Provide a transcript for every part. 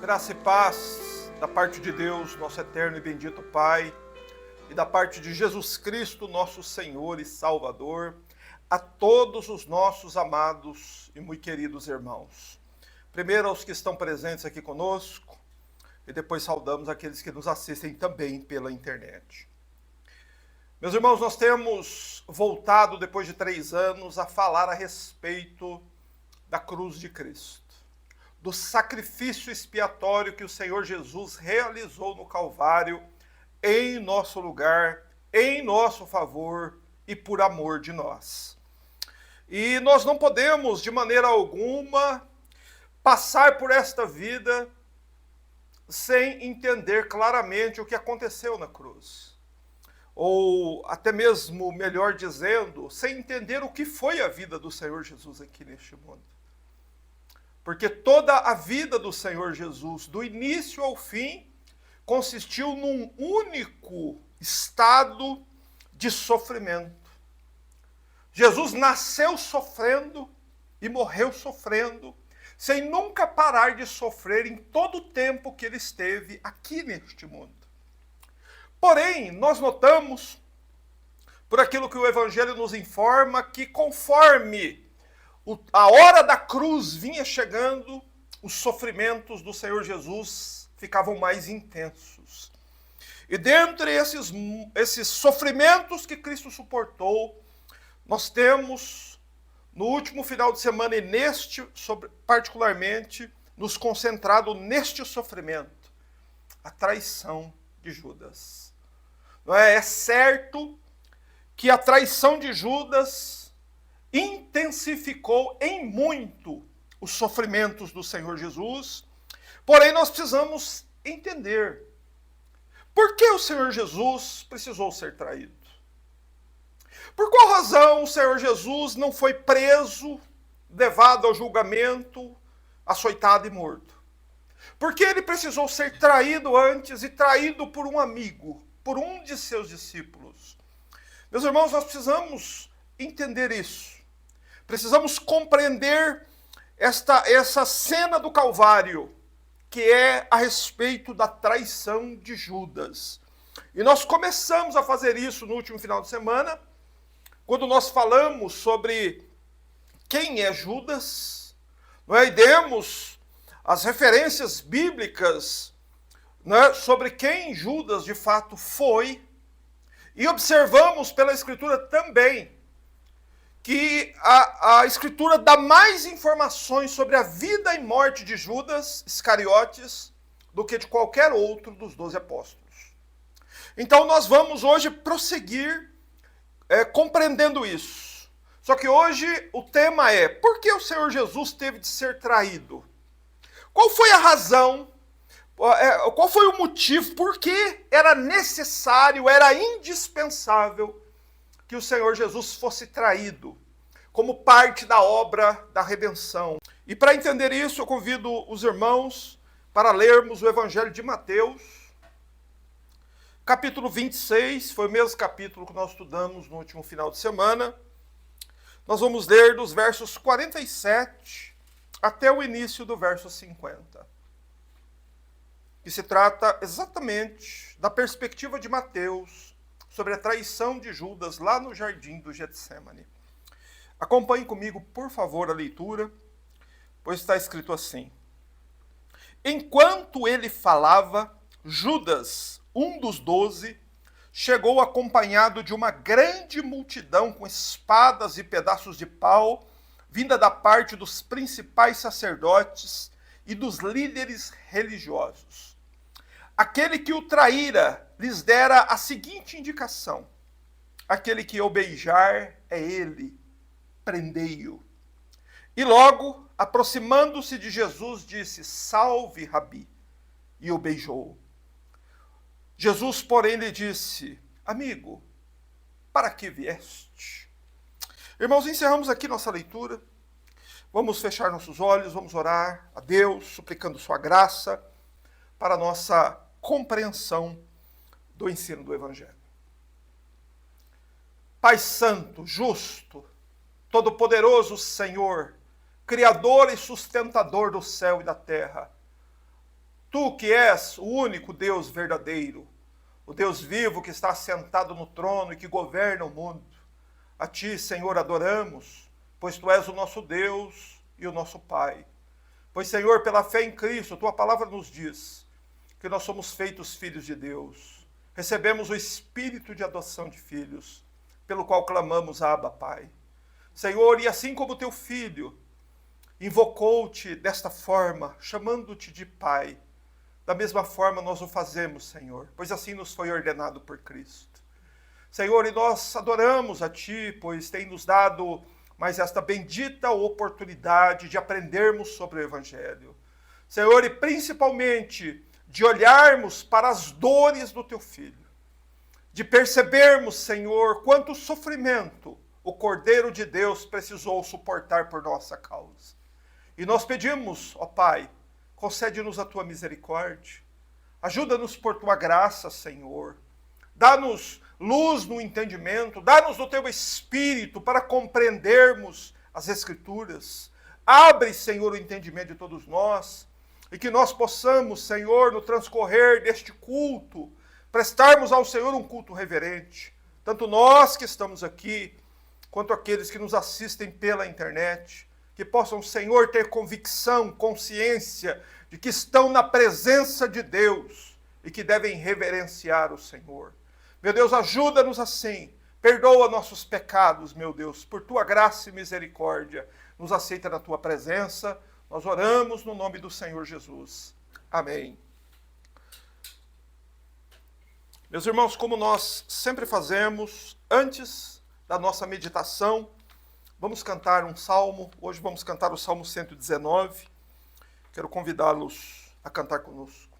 Graça e paz da parte de Deus, nosso eterno e bendito Pai, e da parte de Jesus Cristo, nosso Senhor e Salvador, a todos os nossos amados e muito queridos irmãos. Primeiro aos que estão presentes aqui conosco, e depois saudamos aqueles que nos assistem também pela internet. Meus irmãos, nós temos voltado, depois de 3 anos, a falar a respeito da cruz de Cristo, do sacrifício expiatório que o Senhor Jesus realizou no Calvário, em nosso lugar, em nosso favor e por amor de nós. E nós não podemos, de maneira alguma, passar por esta vida sem entender claramente o que aconteceu na cruz. Ou até mesmo, melhor dizendo, sem entender o que foi a vida do Senhor Jesus aqui neste mundo. Porque toda a vida do Senhor Jesus, do início ao fim, consistiu num único estado de sofrimento. Jesus nasceu sofrendo e morreu sofrendo, sem nunca parar de sofrer em todo o tempo que ele esteve aqui neste mundo. Porém, nós notamos, por aquilo que o Evangelho nos informa, que conforme a hora da cruz vinha chegando, os sofrimentos do Senhor Jesus ficavam mais intensos. E dentre esses sofrimentos que Cristo suportou, nós temos, no último final de semana e neste, particularmente, nos concentrado neste sofrimento, a traição de Judas. Não é? É certo que a traição de Judas intensificou em muito os sofrimentos do Senhor Jesus, porém nós precisamos entender por que o Senhor Jesus precisou ser traído. Por qual razão o Senhor Jesus não foi preso, levado ao julgamento, açoitado e morto? Por que ele precisou ser traído antes e traído por um amigo, por um de seus discípulos? Meus irmãos, nós precisamos entender isso. Precisamos compreender essa cena do Calvário, que é a respeito da traição de Judas. E nós começamos a fazer isso no último final de semana, quando nós falamos sobre quem é Judas, não é? E demos as referências bíblicas, não é? Sobre quem Judas de fato foi, e observamos pela Escritura também que a Escritura dá mais informações sobre a vida e morte de Judas Iscariotes do que de qualquer outro dos 12 apóstolos. Então nós vamos hoje prosseguir compreendendo isso. Só que hoje o tema é: por que o Senhor Jesus teve de ser traído? Qual foi a razão? Qual foi o motivo? Por que era necessário, era indispensável que o Senhor Jesus fosse traído como parte da obra da redenção? E para entender isso, eu convido os irmãos para lermos o Evangelho de Mateus, capítulo 26, foi o mesmo capítulo que nós estudamos no último final de semana. Nós vamos ler dos versos 47 até o início do verso 50. Que se trata exatamente da perspectiva de Mateus sobre a traição de Judas lá no jardim do Getsemane. Acompanhe comigo, por favor, a leitura, pois está escrito assim: Enquanto ele falava, Judas, um dos 12, chegou acompanhado de uma grande multidão com espadas e pedaços de pau, vinda da parte dos principais sacerdotes e dos líderes religiosos. Aquele que o traíra lhes dera a seguinte indicação: aquele que o beijar é ele, prendei-o. E logo, aproximando-se de Jesus, disse: Salve, Rabi, e o beijou. Jesus, porém, lhe disse: Amigo, para que vieste? Irmãos, encerramos aqui nossa leitura. Vamos fechar nossos olhos, vamos orar a Deus, suplicando sua graça para a nossa compreensão do ensino do Evangelho. Pai Santo, justo, Todo-Poderoso Senhor, Criador e sustentador do céu e da terra, Tu que és o único Deus verdadeiro, o Deus vivo que está sentado no trono e que governa o mundo. A Ti, Senhor, adoramos, pois Tu és o nosso Deus e o nosso Pai. Pois, Senhor, pela fé em Cristo, Tua palavra nos diz que nós somos feitos filhos de Deus. Recebemos o espírito de adoção de filhos, pelo qual clamamos, Abba, Pai. Senhor, e assim como Teu Filho invocou-Te desta forma, chamando-Te de Pai, da mesma forma nós o fazemos, Senhor, pois assim nos foi ordenado por Cristo. Senhor, e nós adoramos a Ti, pois tem nos dado mais esta bendita oportunidade de aprendermos sobre o Evangelho. Senhor, e principalmente de olharmos para as dores do Teu Filho, de percebermos, Senhor, quanto sofrimento o Cordeiro de Deus precisou suportar por nossa causa. E nós pedimos, ó Pai, concede-nos a Tua misericórdia, ajuda-nos por Tua graça, Senhor, dá-nos luz no entendimento, dá-nos o Teu Espírito para compreendermos as Escrituras, abre, Senhor, o entendimento de todos nós, e que nós possamos, Senhor, no transcorrer deste culto, prestarmos ao Senhor um culto reverente, tanto nós que estamos aqui, quanto aqueles que nos assistem pela internet, que possam, Senhor, ter convicção, consciência de que estão na presença de Deus e que devem reverenciar o Senhor. Meu Deus, ajuda-nos assim, perdoa nossos pecados, meu Deus, por Tua graça e misericórdia, nos aceita na Tua presença, nós oramos no nome do Senhor Jesus. Amém. Meus irmãos, como nós sempre fazemos, antes da nossa meditação, vamos cantar um salmo. Hoje vamos cantar o Salmo 119. Quero convidá-los a cantar conosco.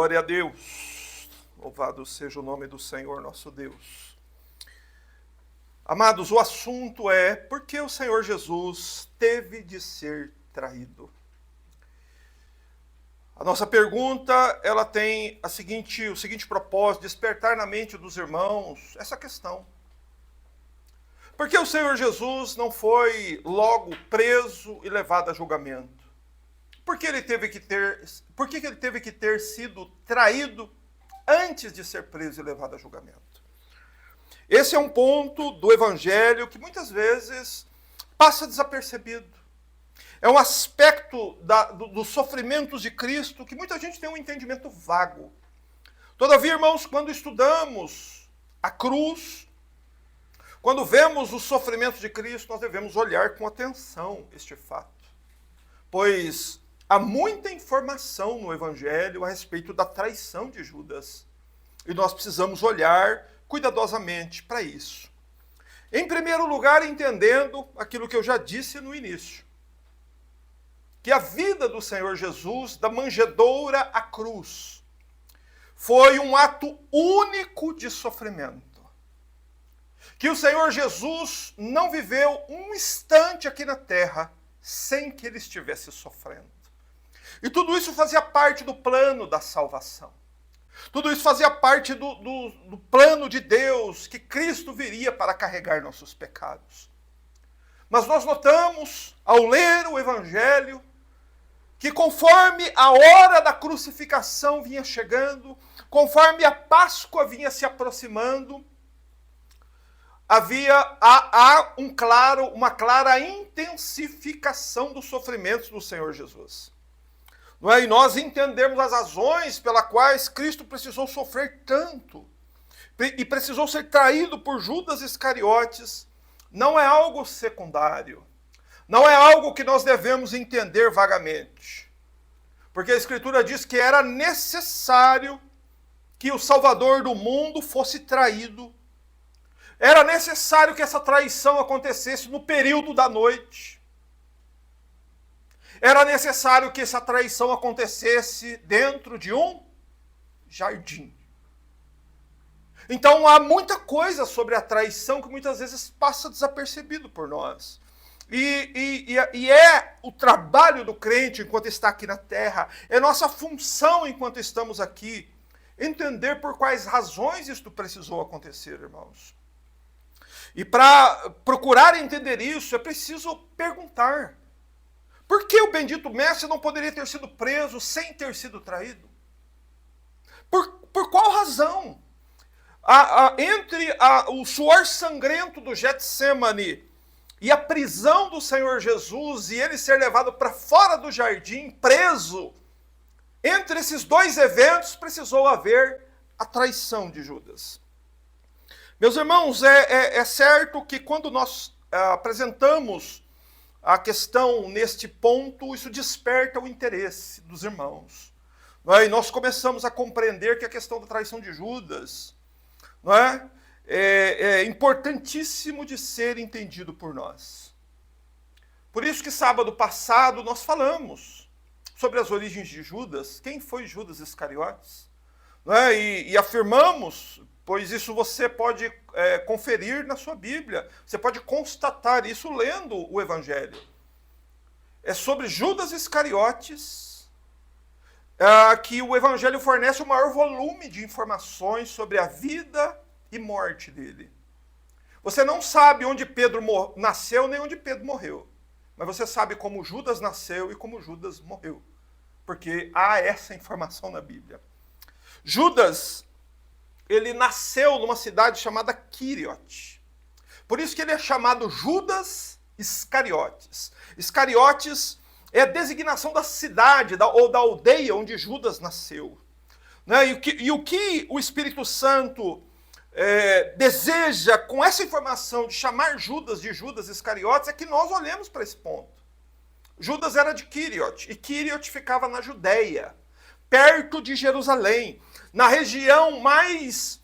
Glória a Deus, louvado seja o nome do Senhor nosso Deus. Amados, o assunto é por que o Senhor Jesus teve de ser traído. A nossa pergunta, ela tem o seguinte propósito, despertar na mente dos irmãos essa questão. Por que o Senhor Jesus não foi logo preso e levado a julgamento? Por que ele teve que ter sido traído antes de ser preso e levado a julgamento? Esse é um ponto do Evangelho que muitas vezes passa desapercebido. É um aspecto dos sofrimentos de Cristo que muita gente tem um entendimento vago. Todavia, irmãos, quando estudamos a cruz, quando vemos os sofrimentos de Cristo, nós devemos olhar com atenção este fato. Pois há muita informação no Evangelho a respeito da traição de Judas. E nós precisamos olhar cuidadosamente para isso. Em primeiro lugar, entendendo aquilo que eu já disse no início, que a vida do Senhor Jesus, da manjedoura à cruz, foi um ato único de sofrimento. Que o Senhor Jesus não viveu um instante aqui na terra sem que ele estivesse sofrendo. E tudo isso fazia parte do plano da salvação. Tudo isso fazia parte do plano de Deus, que Cristo viria para carregar nossos pecados. Mas nós notamos, ao ler o Evangelho, que conforme a hora da crucificação vinha chegando, conforme a Páscoa vinha se aproximando, há uma clara intensificação dos sofrimentos do Senhor Jesus. Não é? E nós entendemos as razões pelas quais Cristo precisou sofrer tanto e precisou ser traído por Judas Iscariotes, não é algo secundário. Não é algo que nós devemos entender vagamente. Porque a Escritura diz que era necessário que o Salvador do mundo fosse traído. Era necessário que essa traição acontecesse no período da noite. Era necessário que essa traição acontecesse dentro de um jardim. Então há muita coisa sobre a traição que muitas vezes passa desapercebido por nós. E é o trabalho do crente enquanto está aqui na terra, é nossa função enquanto estamos aqui, entender por quais razões isto precisou acontecer, irmãos. E para procurar entender isso, é preciso perguntar. Por que o bendito mestre não poderia ter sido preso sem ter sido traído? Por qual razão? Entre o suor sangrento do Getsemane e a prisão do Senhor Jesus e ele ser levado para fora do jardim, preso, entre esses dois eventos precisou haver a traição de Judas. Meus irmãos, é certo que quando nós apresentamos a questão neste ponto, isso desperta o interesse dos irmãos. Não é? E nós começamos a compreender que a questão da traição de Judas, não é importantíssimo de ser entendido por nós. Por isso que sábado passado nós falamos sobre as origens de Judas, quem foi Judas Iscariotes, não é? E afirmamos, pois isso você pode conferir na sua Bíblia, você pode constatar isso lendo o Evangelho. É sobre Judas Iscariotes que o Evangelho fornece o maior volume de informações sobre a vida e morte dele. Você não sabe onde Pedro nasceu nem onde Pedro morreu, mas você sabe como Judas nasceu e como Judas morreu, porque há essa informação na Bíblia. Judas, ele nasceu numa cidade chamada Quíriote. Por isso que ele é chamado Judas Iscariotes. Iscariotes é a designação da cidade ou da aldeia onde Judas nasceu. Né? E o que o Espírito Santo deseja com essa informação de chamar Judas de Judas Iscariotes é que nós olhemos para esse ponto. Judas era de Quíriote, e Quíriote ficava na Judéia, perto de Jerusalém, na região mais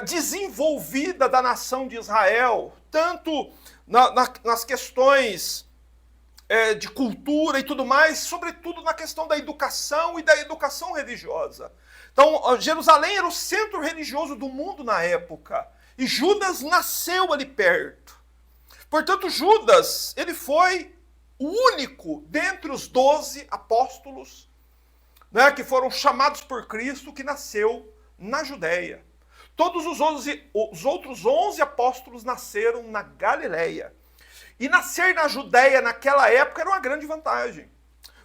desenvolvida da nação de Israel, tanto nas questões de cultura e tudo mais, sobretudo na questão da educação e da educação religiosa. Então, Jerusalém era o centro religioso do mundo na época. E Judas nasceu ali perto. Portanto, Judas, ele foi o único dentre os 12 apóstolos, né, que foram chamados por Cristo, que nasceu na Judéia. Todos os outros 11 apóstolos nasceram na Galileia. E nascer na Judéia naquela época era uma grande vantagem,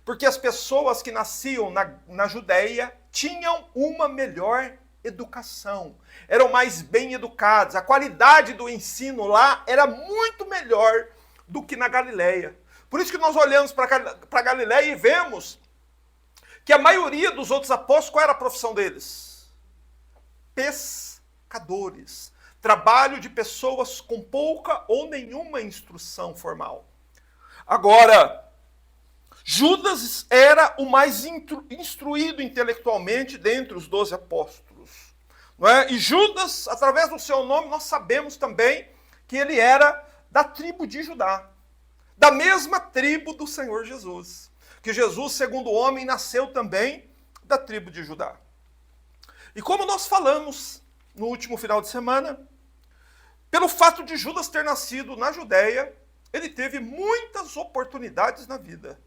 porque as pessoas que nasciam na Judéia tinham uma melhor educação, eram mais bem educados, a qualidade do ensino lá era muito melhor do que na Galileia. Por isso que nós olhamos para a Galileia e vemos que a maioria dos outros apóstolos, qual era a profissão deles? Pescadores. Trabalho de pessoas com pouca ou nenhuma instrução formal. Agora, Judas era o mais instruído intelectualmente dentre os 12 apóstolos. Não é? E Judas, através do seu nome, nós sabemos também que ele era da tribo de Judá. Da mesma tribo do Senhor Jesus. Que Jesus, segundo o homem, nasceu também da tribo de Judá. E como nós falamos no último final de semana, pelo fato de Judas ter nascido na Judéia, ele teve muitas oportunidades na vida.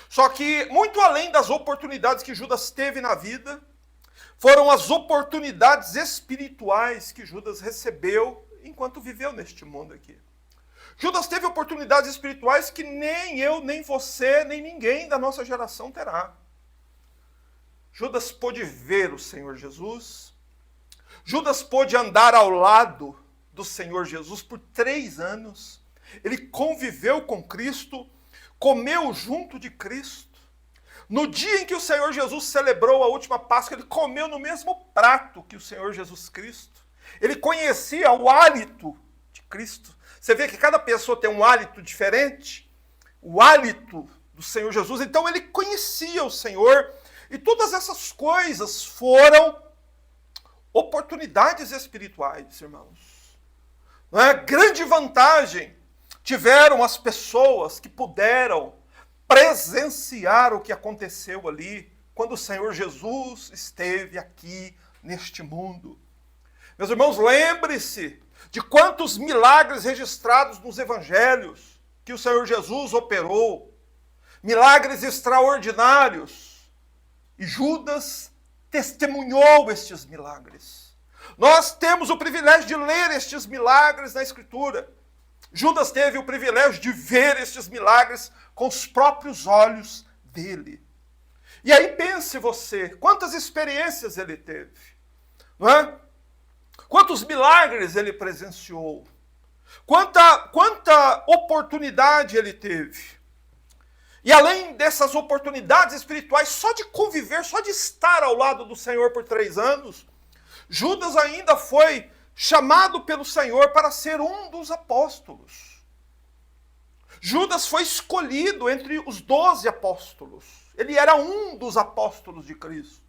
Só que, muito além das oportunidades que Judas teve na vida, foram as oportunidades espirituais que Judas recebeu enquanto viveu neste mundo aqui. Judas teve oportunidades espirituais que nem eu, nem você, nem ninguém da nossa geração terá. Judas pôde ver o Senhor Jesus. Judas pôde andar ao lado do Senhor Jesus por 3 anos. Ele conviveu com Cristo, comeu junto de Cristo. No dia em que o Senhor Jesus celebrou a última Páscoa, ele comeu no mesmo prato que o Senhor Jesus Cristo. Ele conhecia o hálito de Cristo. Você vê que cada pessoa tem um hálito diferente, o hálito do Senhor Jesus. Então ele conhecia o Senhor. E todas essas coisas foram oportunidades espirituais, irmãos. Não é? Grande vantagem tiveram as pessoas que puderam presenciar o que aconteceu ali, quando o Senhor Jesus esteve aqui neste mundo. Meus irmãos, lembre-se de quantos milagres registrados nos evangelhos que o Senhor Jesus operou. Milagres extraordinários. E Judas testemunhou estes milagres. Nós temos o privilégio de ler estes milagres na Escritura. Judas teve o privilégio de ver estes milagres com os próprios olhos dele. E aí pense você, quantas experiências ele teve, não é? Quantos milagres ele presenciou, quanta oportunidade ele teve. E além dessas oportunidades espirituais, só de conviver, só de estar ao lado do Senhor por 3 anos, Judas ainda foi chamado pelo Senhor para ser um dos apóstolos. Judas foi escolhido entre os 12 apóstolos. Ele era um dos apóstolos de Cristo.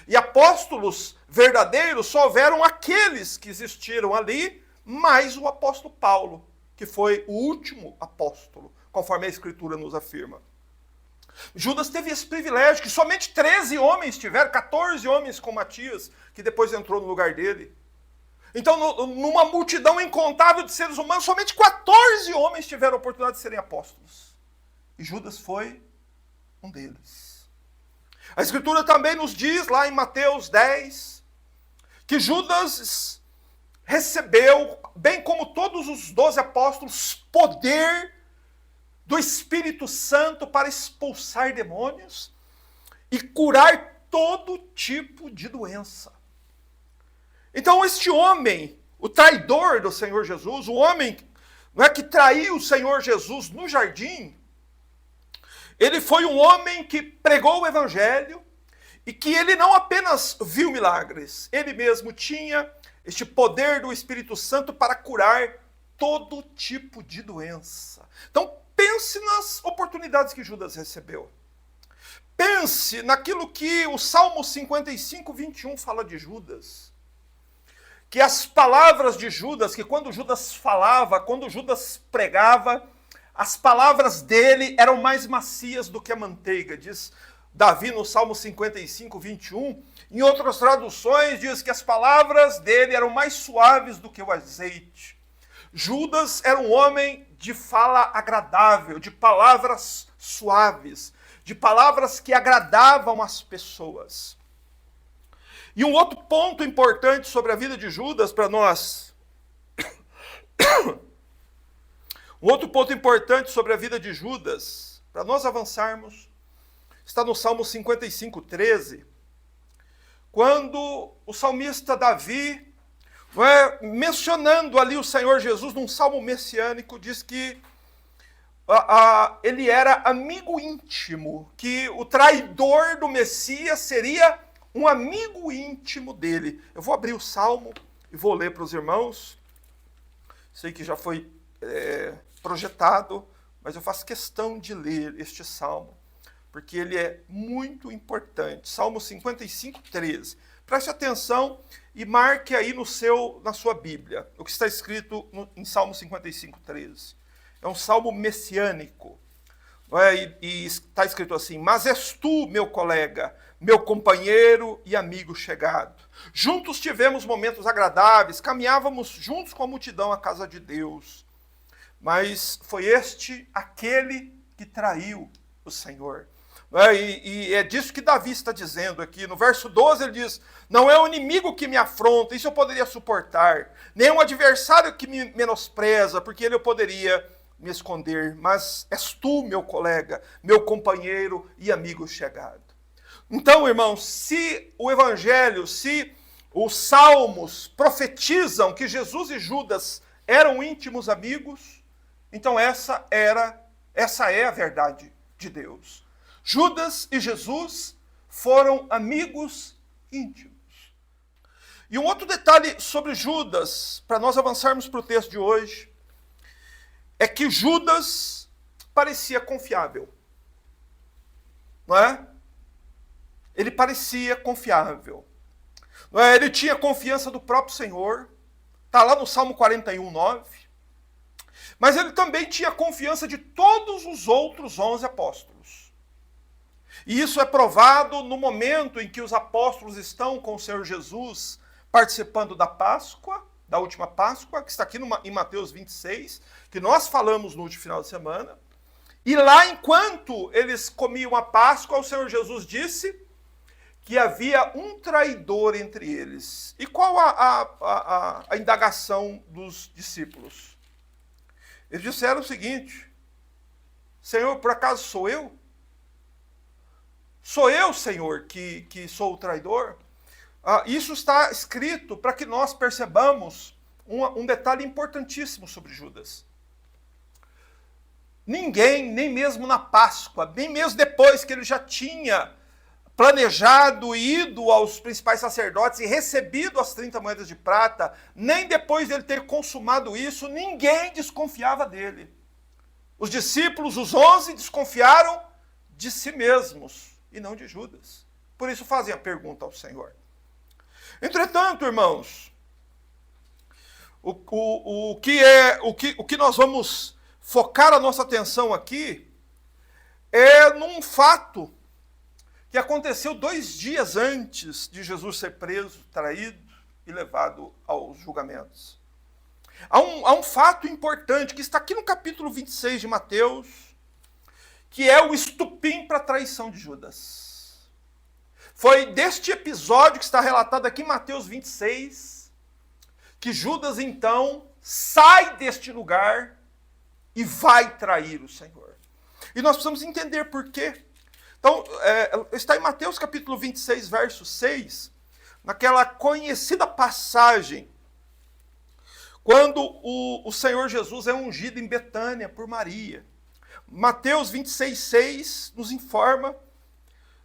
E apóstolos verdadeiros só houveram aqueles que existiram ali, mais o apóstolo Paulo, que foi o último apóstolo, conforme a Escritura nos afirma. Judas teve esse privilégio, que somente 13 homens tiveram, 14 homens com Matias, que depois entrou no lugar dele. Então, numa multidão incontável de seres humanos, somente 14 homens tiveram a oportunidade de serem apóstolos. E Judas foi um deles. A Escritura também nos diz, lá em Mateus 10, que Judas recebeu, bem como todos os 12 apóstolos, poder do Espírito Santo para expulsar demônios e curar todo tipo de doença. Então este homem, o traidor do Senhor Jesus, o homem, não é, que traiu o Senhor Jesus no jardim, ele foi um homem que pregou o Evangelho e que ele não apenas viu milagres, ele mesmo tinha este poder do Espírito Santo para curar todo tipo de doença. Então pense nas oportunidades que Judas recebeu. Pense naquilo que o Salmo 55, 21 fala de Judas. Que as palavras de Judas, que quando Judas falava, quando Judas pregava, as palavras dele eram mais macias do que a manteiga. Diz Davi no Salmo 55, 21. Em outras traduções diz que as palavras dele eram mais suaves do que o azeite. Judas era um homem de fala agradável, de palavras suaves, de palavras que agradavam as pessoas. E um outro ponto importante sobre a vida de Judas para nós. Um outro ponto importante sobre a vida de Judas, para nós avançarmos, está no Salmo 55, 13, quando o salmista Davi, mencionando ali o Senhor Jesus num salmo messiânico, diz que ele era amigo íntimo, que o traidor do Messias seria um amigo íntimo dele. Eu vou abrir o salmo e vou ler para os irmãos. Sei que já foi projetado, mas eu faço questão de ler este salmo, porque ele é muito importante. Salmo 55, 13. Preste atenção e marque aí na sua Bíblia o que está escrito em Salmo 55, 13. É um salmo messiânico. E está escrito assim: mas és tu, meu colega, meu companheiro e amigo chegado. Juntos tivemos momentos agradáveis, caminhávamos juntos com a multidão à casa de Deus. Mas foi aquele que traiu o Senhor. E é disso que Davi está dizendo aqui. No verso 12 ele diz: não é o inimigo que me afronta, isso eu poderia suportar, nem um adversário que me menospreza, porque ele eu poderia me esconder, mas és tu, meu colega, meu companheiro e amigo chegado. Então, irmãos, se o Evangelho, se os Salmos profetizam que Jesus e Judas eram íntimos amigos, então essa é a verdade de Deus. Judas e Jesus foram amigos íntimos. E um outro detalhe sobre Judas, para nós avançarmos para o texto de hoje, é que Judas parecia confiável. Não é? Ele parecia confiável. Não é? Ele tinha confiança do próprio Senhor. Está lá no Salmo 41, 9. Mas ele também tinha confiança de todos os outros 11 apóstolos. E isso é provado no momento em que os apóstolos estão com o Senhor Jesus participando da Páscoa, da última Páscoa, que está aqui em Mateus 26, que nós falamos no último final de semana. E lá, enquanto eles comiam a Páscoa, o Senhor Jesus disse que havia um traidor entre eles. E qual a indagação dos discípulos? Eles disseram o seguinte: Senhor, por acaso sou eu? Sou eu, Senhor, que sou o traidor? Isso está escrito para que nós percebamos um detalhe importantíssimo sobre Judas. Ninguém, nem mesmo na Páscoa, nem mesmo depois que ele já tinha planejado, ido aos principais sacerdotes e recebido as 30 moedas de prata, nem depois dele ter consumado isso, ninguém desconfiava dele. Os discípulos, os 11, desconfiaram de si mesmos e não de Judas. Por isso fazem a pergunta ao Senhor. Entretanto, irmãos, o que nós vamos focar a nossa atenção aqui é num fato que aconteceu 2 dias antes de Jesus ser preso, traído e levado aos julgamentos. Há um fato importante que está aqui no capítulo 26 de Mateus, que é o estupim para a traição de Judas. Foi deste episódio que está relatado aqui em Mateus 26, que Judas então sai deste lugar e vai trair o Senhor. E nós precisamos entender por quê. Então, está em Mateus capítulo 26, verso 6, naquela conhecida passagem, quando o Senhor Jesus é ungido em Betânia por Maria. Mateus 26, 6 nos informa,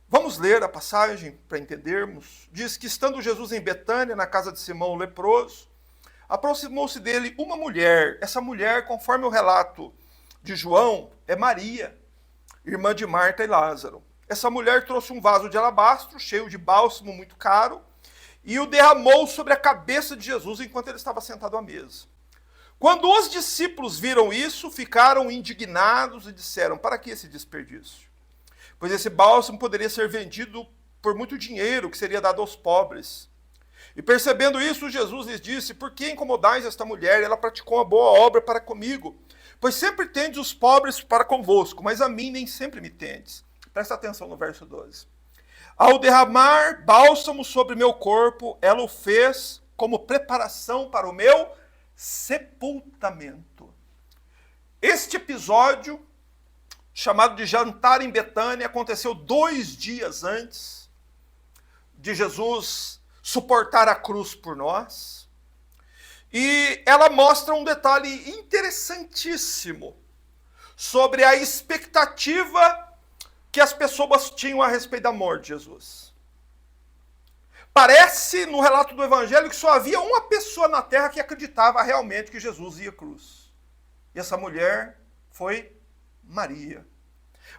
vamos ler a passagem para entendermos, diz que estando Jesus em Betânia, na casa de Simão o leproso, aproximou-se dele uma mulher. Essa mulher, conforme o relato de João, é Maria, irmã de Marta e Lázaro. Essa mulher trouxe um vaso de alabastro, cheio de bálsamo muito caro, e o derramou sobre a cabeça de Jesus enquanto ele estava sentado à mesa. Quando os discípulos viram isso, ficaram indignados e disseram: para que esse desperdício? pois esse bálsamo poderia ser vendido por muito dinheiro que seria dado aos pobres. E percebendo isso, Jesus lhes disse: por que incomodais esta mulher? Ela praticou uma boa obra para comigo. Pois sempre tendes os pobres para convosco, mas a mim nem sempre me tendes. Presta atenção no verso 12. Ao derramar bálsamo sobre meu corpo, ela o fez como preparação para o meu sepultamento. Este episódio, chamado de jantar em Betânia, aconteceu 2 dias antes de Jesus suportar a cruz por nós. E ela mostra um detalhe interessantíssimo sobre a expectativa que as pessoas tinham a respeito da morte de Jesus. Parece, no relato do Evangelho, que só havia uma pessoa na terra que acreditava realmente que Jesus ia à cruz. E essa mulher foi Maria.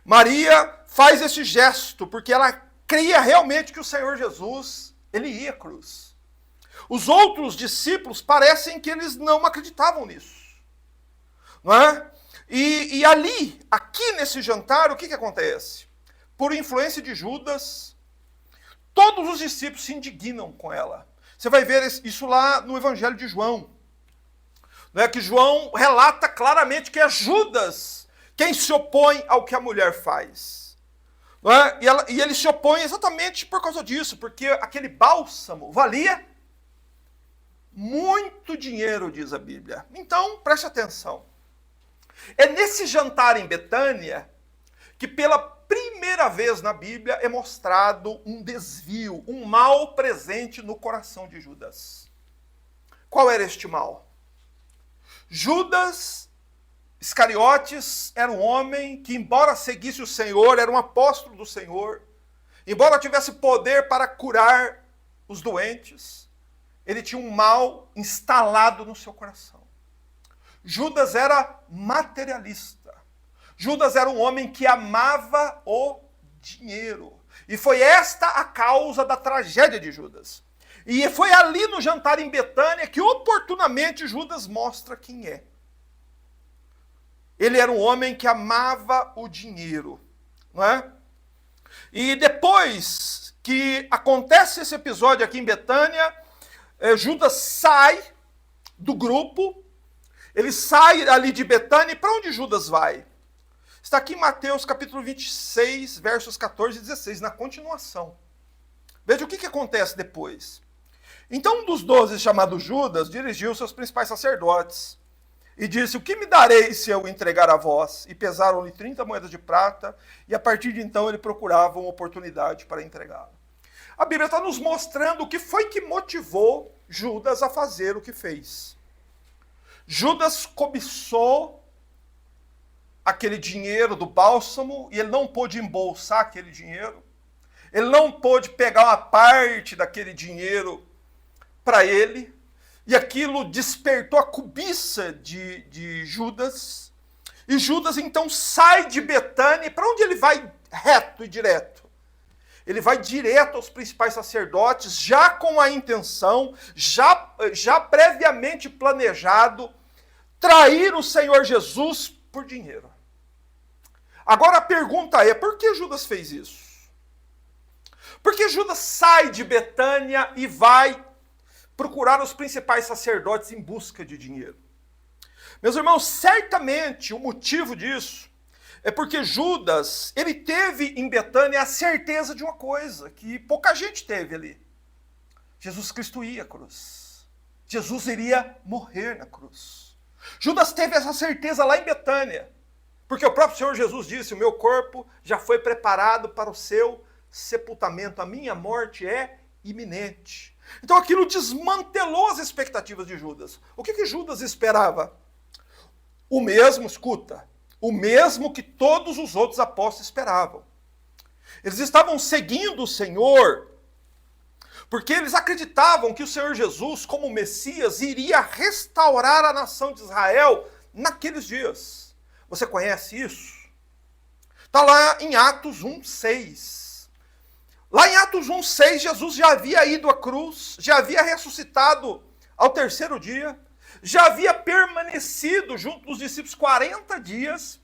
Maria faz esse gesto porque ela cria realmente que o Senhor Jesus, ele ia à cruz. Os outros discípulos parecem que eles não acreditavam nisso. Não é? E ali, aqui nesse jantar, o que acontece? Por influência de Judas, todos os discípulos se indignam com ela. Você vai ver isso lá no Evangelho de João. Não é? Que João relata claramente que é Judas quem se opõe ao que a mulher faz. Não é? E ele se opõe exatamente por causa disso, porque aquele bálsamo valia muito dinheiro, diz a Bíblia. Então, preste atenção. É nesse jantar em Betânia que pela primeira vez na Bíblia é mostrado um desvio, um mal presente no coração de Judas. Qual era este mal? Judas Iscariotes era um homem que, embora seguisse o Senhor, era um apóstolo do Senhor, embora tivesse poder para curar os doentes, ele tinha um mal instalado no seu coração. Judas era materialista. Judas era um homem que amava o dinheiro. E foi esta a causa da tragédia de Judas. E foi ali no jantar em Betânia que oportunamente Judas mostra quem é. Ele era um homem que amava o dinheiro, não é? E depois que acontece esse episódio aqui em Betânia, Judas sai do grupo, ele sai ali de Betânia, e para onde Judas vai? Está aqui em Mateus capítulo 26, versos 14 e 16, na continuação. Veja o que acontece depois. Então um dos 12, chamado Judas, dirigiu seus principais sacerdotes e disse: o que me dareis se eu entregar a vós? E pesaram-lhe 30 moedas de prata, e a partir de então ele procurava uma oportunidade para entregá-lo. A Bíblia está nos mostrando o que foi que motivou Judas a fazer o que fez. Judas cobiçou aquele dinheiro do bálsamo e ele não pôde embolsar aquele dinheiro. Ele não pôde pegar uma parte daquele dinheiro para ele. E aquilo despertou a cobiça de Judas. E Judas então sai de Betânia. E para onde ele vai reto e direto? Ele vai direto aos principais sacerdotes, já com a intenção, já previamente planejado, trair o Senhor Jesus por dinheiro. Agora a pergunta é, por que Judas fez isso? Por que Judas sai de Betânia e vai procurar os principais sacerdotes em busca de dinheiro? Meus irmãos, certamente o motivo disso é porque Judas, ele teve em Betânia a certeza de uma coisa, que pouca gente teve ali. Jesus Cristo ia à cruz. Jesus iria morrer na cruz. Judas teve essa certeza lá em Betânia, porque o próprio Senhor Jesus disse: o meu corpo já foi preparado para o seu sepultamento, a minha morte é iminente. Então aquilo desmantelou as expectativas de Judas. O que Judas esperava? O mesmo, escuta, o mesmo que todos os outros apóstolos esperavam. Eles estavam seguindo o Senhor porque eles acreditavam que o Senhor Jesus, como Messias, iria restaurar a nação de Israel naqueles dias. Você conhece isso? Está lá em Atos 1:6. Lá em Atos 1:6, Jesus já havia ido à cruz, já havia ressuscitado ao terceiro dia, já havia permanecido junto dos discípulos 40 dias,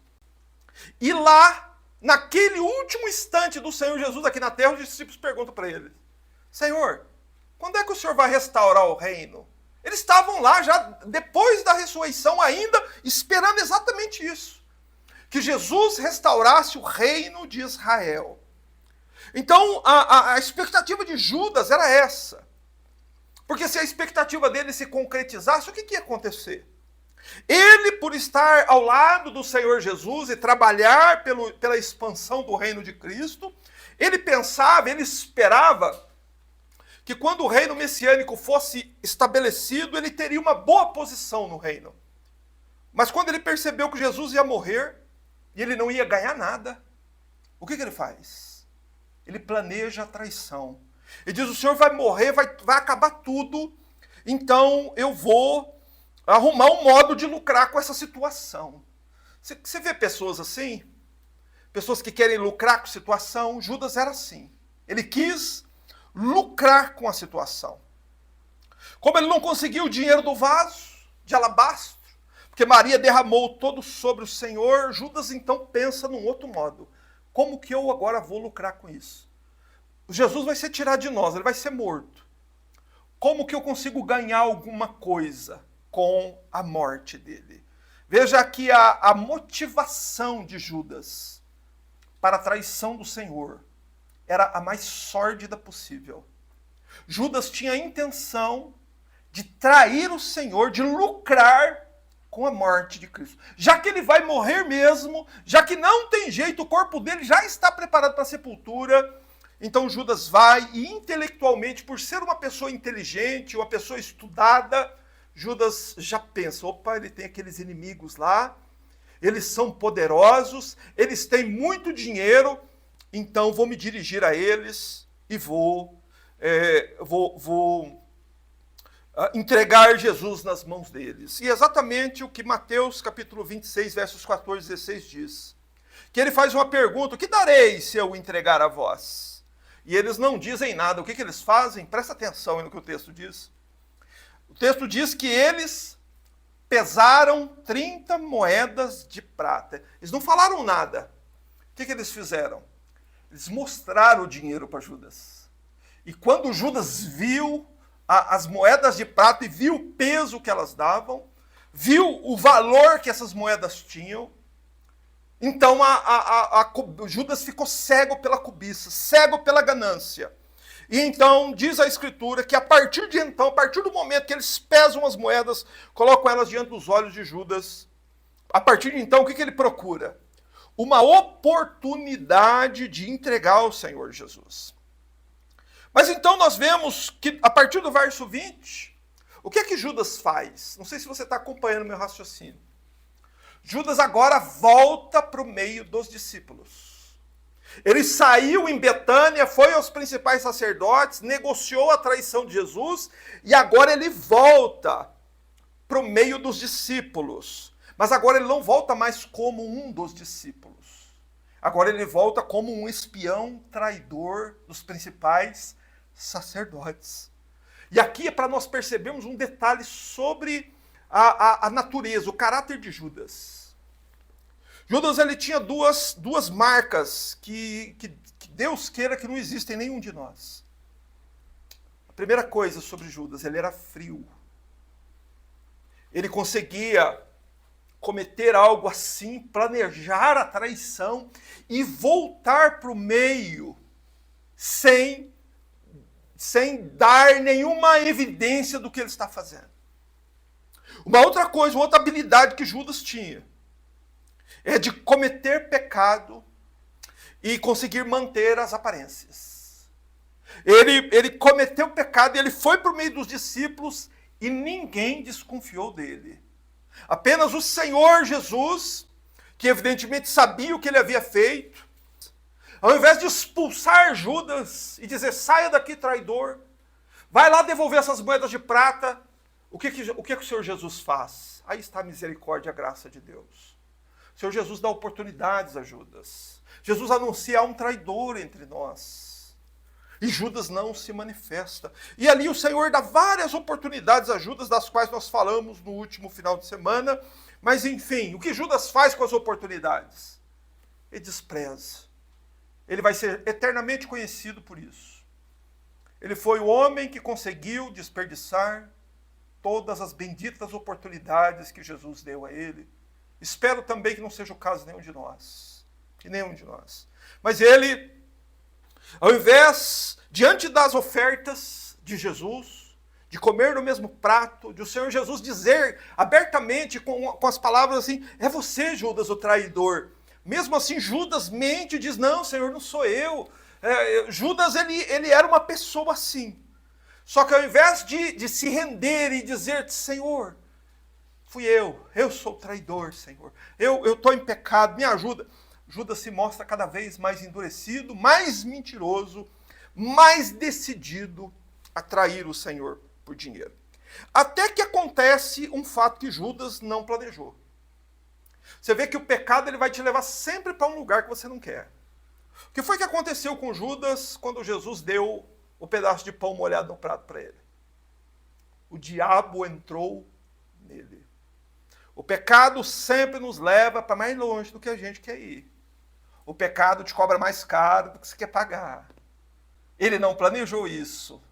e lá naquele último instante do Senhor Jesus aqui na terra, os discípulos perguntam para ele: Senhor, quando é que o Senhor vai restaurar o reino? Eles estavam lá já depois da ressurreição ainda, esperando exatamente isso. Que Jesus restaurasse o reino de Israel. Então, a expectativa de Judas era essa. Porque se a expectativa dele se concretizasse, o que ia acontecer? Ele, por estar ao lado do Senhor Jesus e trabalhar pela expansão do reino de Cristo, ele pensava, ele esperava que quando o reino messiânico fosse estabelecido, ele teria uma boa posição no reino. Mas quando ele percebeu que Jesus ia morrer e ele não ia ganhar nada, o que ele faz? Ele planeja a traição. Ele diz: o Senhor vai morrer, vai acabar tudo, então eu vou arrumar um modo de lucrar com essa situação. Você vê pessoas assim? Pessoas que querem lucrar com a situação. Judas era assim. Ele quis lucrar com a situação. Como ele não conseguiu o dinheiro do vaso de alabastro, porque Maria derramou todo sobre o Senhor, Judas então pensa num outro modo. Como que eu agora vou lucrar com isso? Jesus vai ser tirado de nós, ele vai ser morto. Como que eu consigo ganhar alguma coisa com a morte dele? Veja aqui a motivação de Judas para a traição do Senhor era a mais sórdida possível. Judas tinha a intenção de trair o Senhor, de lucrar com a morte de Cristo. Já que ele vai morrer mesmo, já que não tem jeito, o corpo dele já está preparado para a sepultura, então Judas vai e intelectualmente, por ser uma pessoa inteligente, uma pessoa estudada, Judas já pensa: opa, ele tem aqueles inimigos lá, eles são poderosos, eles têm muito dinheiro, então vou me dirigir a eles e vou entregar Jesus nas mãos deles. E exatamente o que Mateus capítulo 26, versos 14 e 16 diz. Que ele faz uma pergunta: o que darei se eu entregar a vós? E eles não dizem nada. O que eles fazem? Presta atenção no que o texto diz. O texto diz que eles pesaram 30 moedas de prata. Eles não falaram nada. O que eles fizeram? Eles mostraram o dinheiro para Judas. E quando Judas viu as moedas de prata e viu o peso que elas davam, viu o valor que essas moedas tinham, então Judas ficou cego pela cobiça, cego pela ganância. E então diz a Escritura que a partir de então, a partir do momento que eles pesam as moedas, colocam elas diante dos olhos de Judas, a partir de então o que ele procura? Uma oportunidade de entregar ao Senhor Jesus. Mas então nós vemos que a partir do verso 20, o que é que Judas faz? Não sei se você está acompanhando meu raciocínio. Judas agora volta para o meio dos discípulos. Ele saiu em Betânia, foi aos principais sacerdotes, negociou a traição de Jesus e agora ele volta para o meio dos discípulos. Mas agora ele não volta mais como um dos discípulos. Agora ele volta como um espião traidor dos principais sacerdotes. E aqui é para nós percebermos um detalhe sobre a natureza, o caráter de Judas. Judas ele tinha duas marcas que Deus queira que não existem em nenhum de nós. A primeira coisa sobre Judas, ele era frio. Ele conseguia cometer algo assim, planejar a traição e voltar para o meio sem dar nenhuma evidência do que ele está fazendo. Uma outra coisa, uma outra habilidade que Judas tinha é de cometer pecado e conseguir manter as aparências. Ele cometeu pecado e ele foi para o meio dos discípulos e ninguém desconfiou dele. Apenas o Senhor Jesus, que evidentemente sabia o que ele havia feito, ao invés de expulsar Judas e dizer: saia daqui, traidor, vai lá devolver essas moedas de prata, o que o Senhor Jesus faz? Aí está a misericórdia e a graça de Deus. O Senhor Jesus dá oportunidades a Judas. Jesus anuncia: há um traidor entre nós. E Judas não se manifesta. E ali o Senhor dá várias oportunidades a Judas, das quais nós falamos no último final de semana. Mas enfim, o que Judas faz com as oportunidades? e despreza. Ele vai ser eternamente conhecido por isso. Ele foi o homem que conseguiu desperdiçar todas as benditas oportunidades que Jesus deu a ele. Espero também que não seja o caso de nenhum de nós. Mas ele, ao invés, diante das ofertas de Jesus, de comer no mesmo prato, de o Senhor Jesus dizer abertamente, com as palavras assim, é você, Judas, o traidor. Mesmo assim, Judas mente e diz, não, Senhor, não sou eu. Judas, ele era uma pessoa assim. Só que ao invés de se render e dizer, Senhor, fui eu sou o traidor, Senhor. Eu estou em pecado, me ajuda. Judas se mostra cada vez mais endurecido, mais mentiroso, mais decidido a trair o Senhor por dinheiro. Até que acontece um fato que Judas não planejou. Você vê que o pecado ele vai te levar sempre para um lugar que você não quer. O que foi que aconteceu com Judas quando Jesus deu o pedaço de pão molhado no prato para ele? O diabo entrou nele. O pecado sempre nos leva para mais longe do que a gente quer ir. O pecado te cobra mais caro do que você quer pagar. Ele não planejou isso,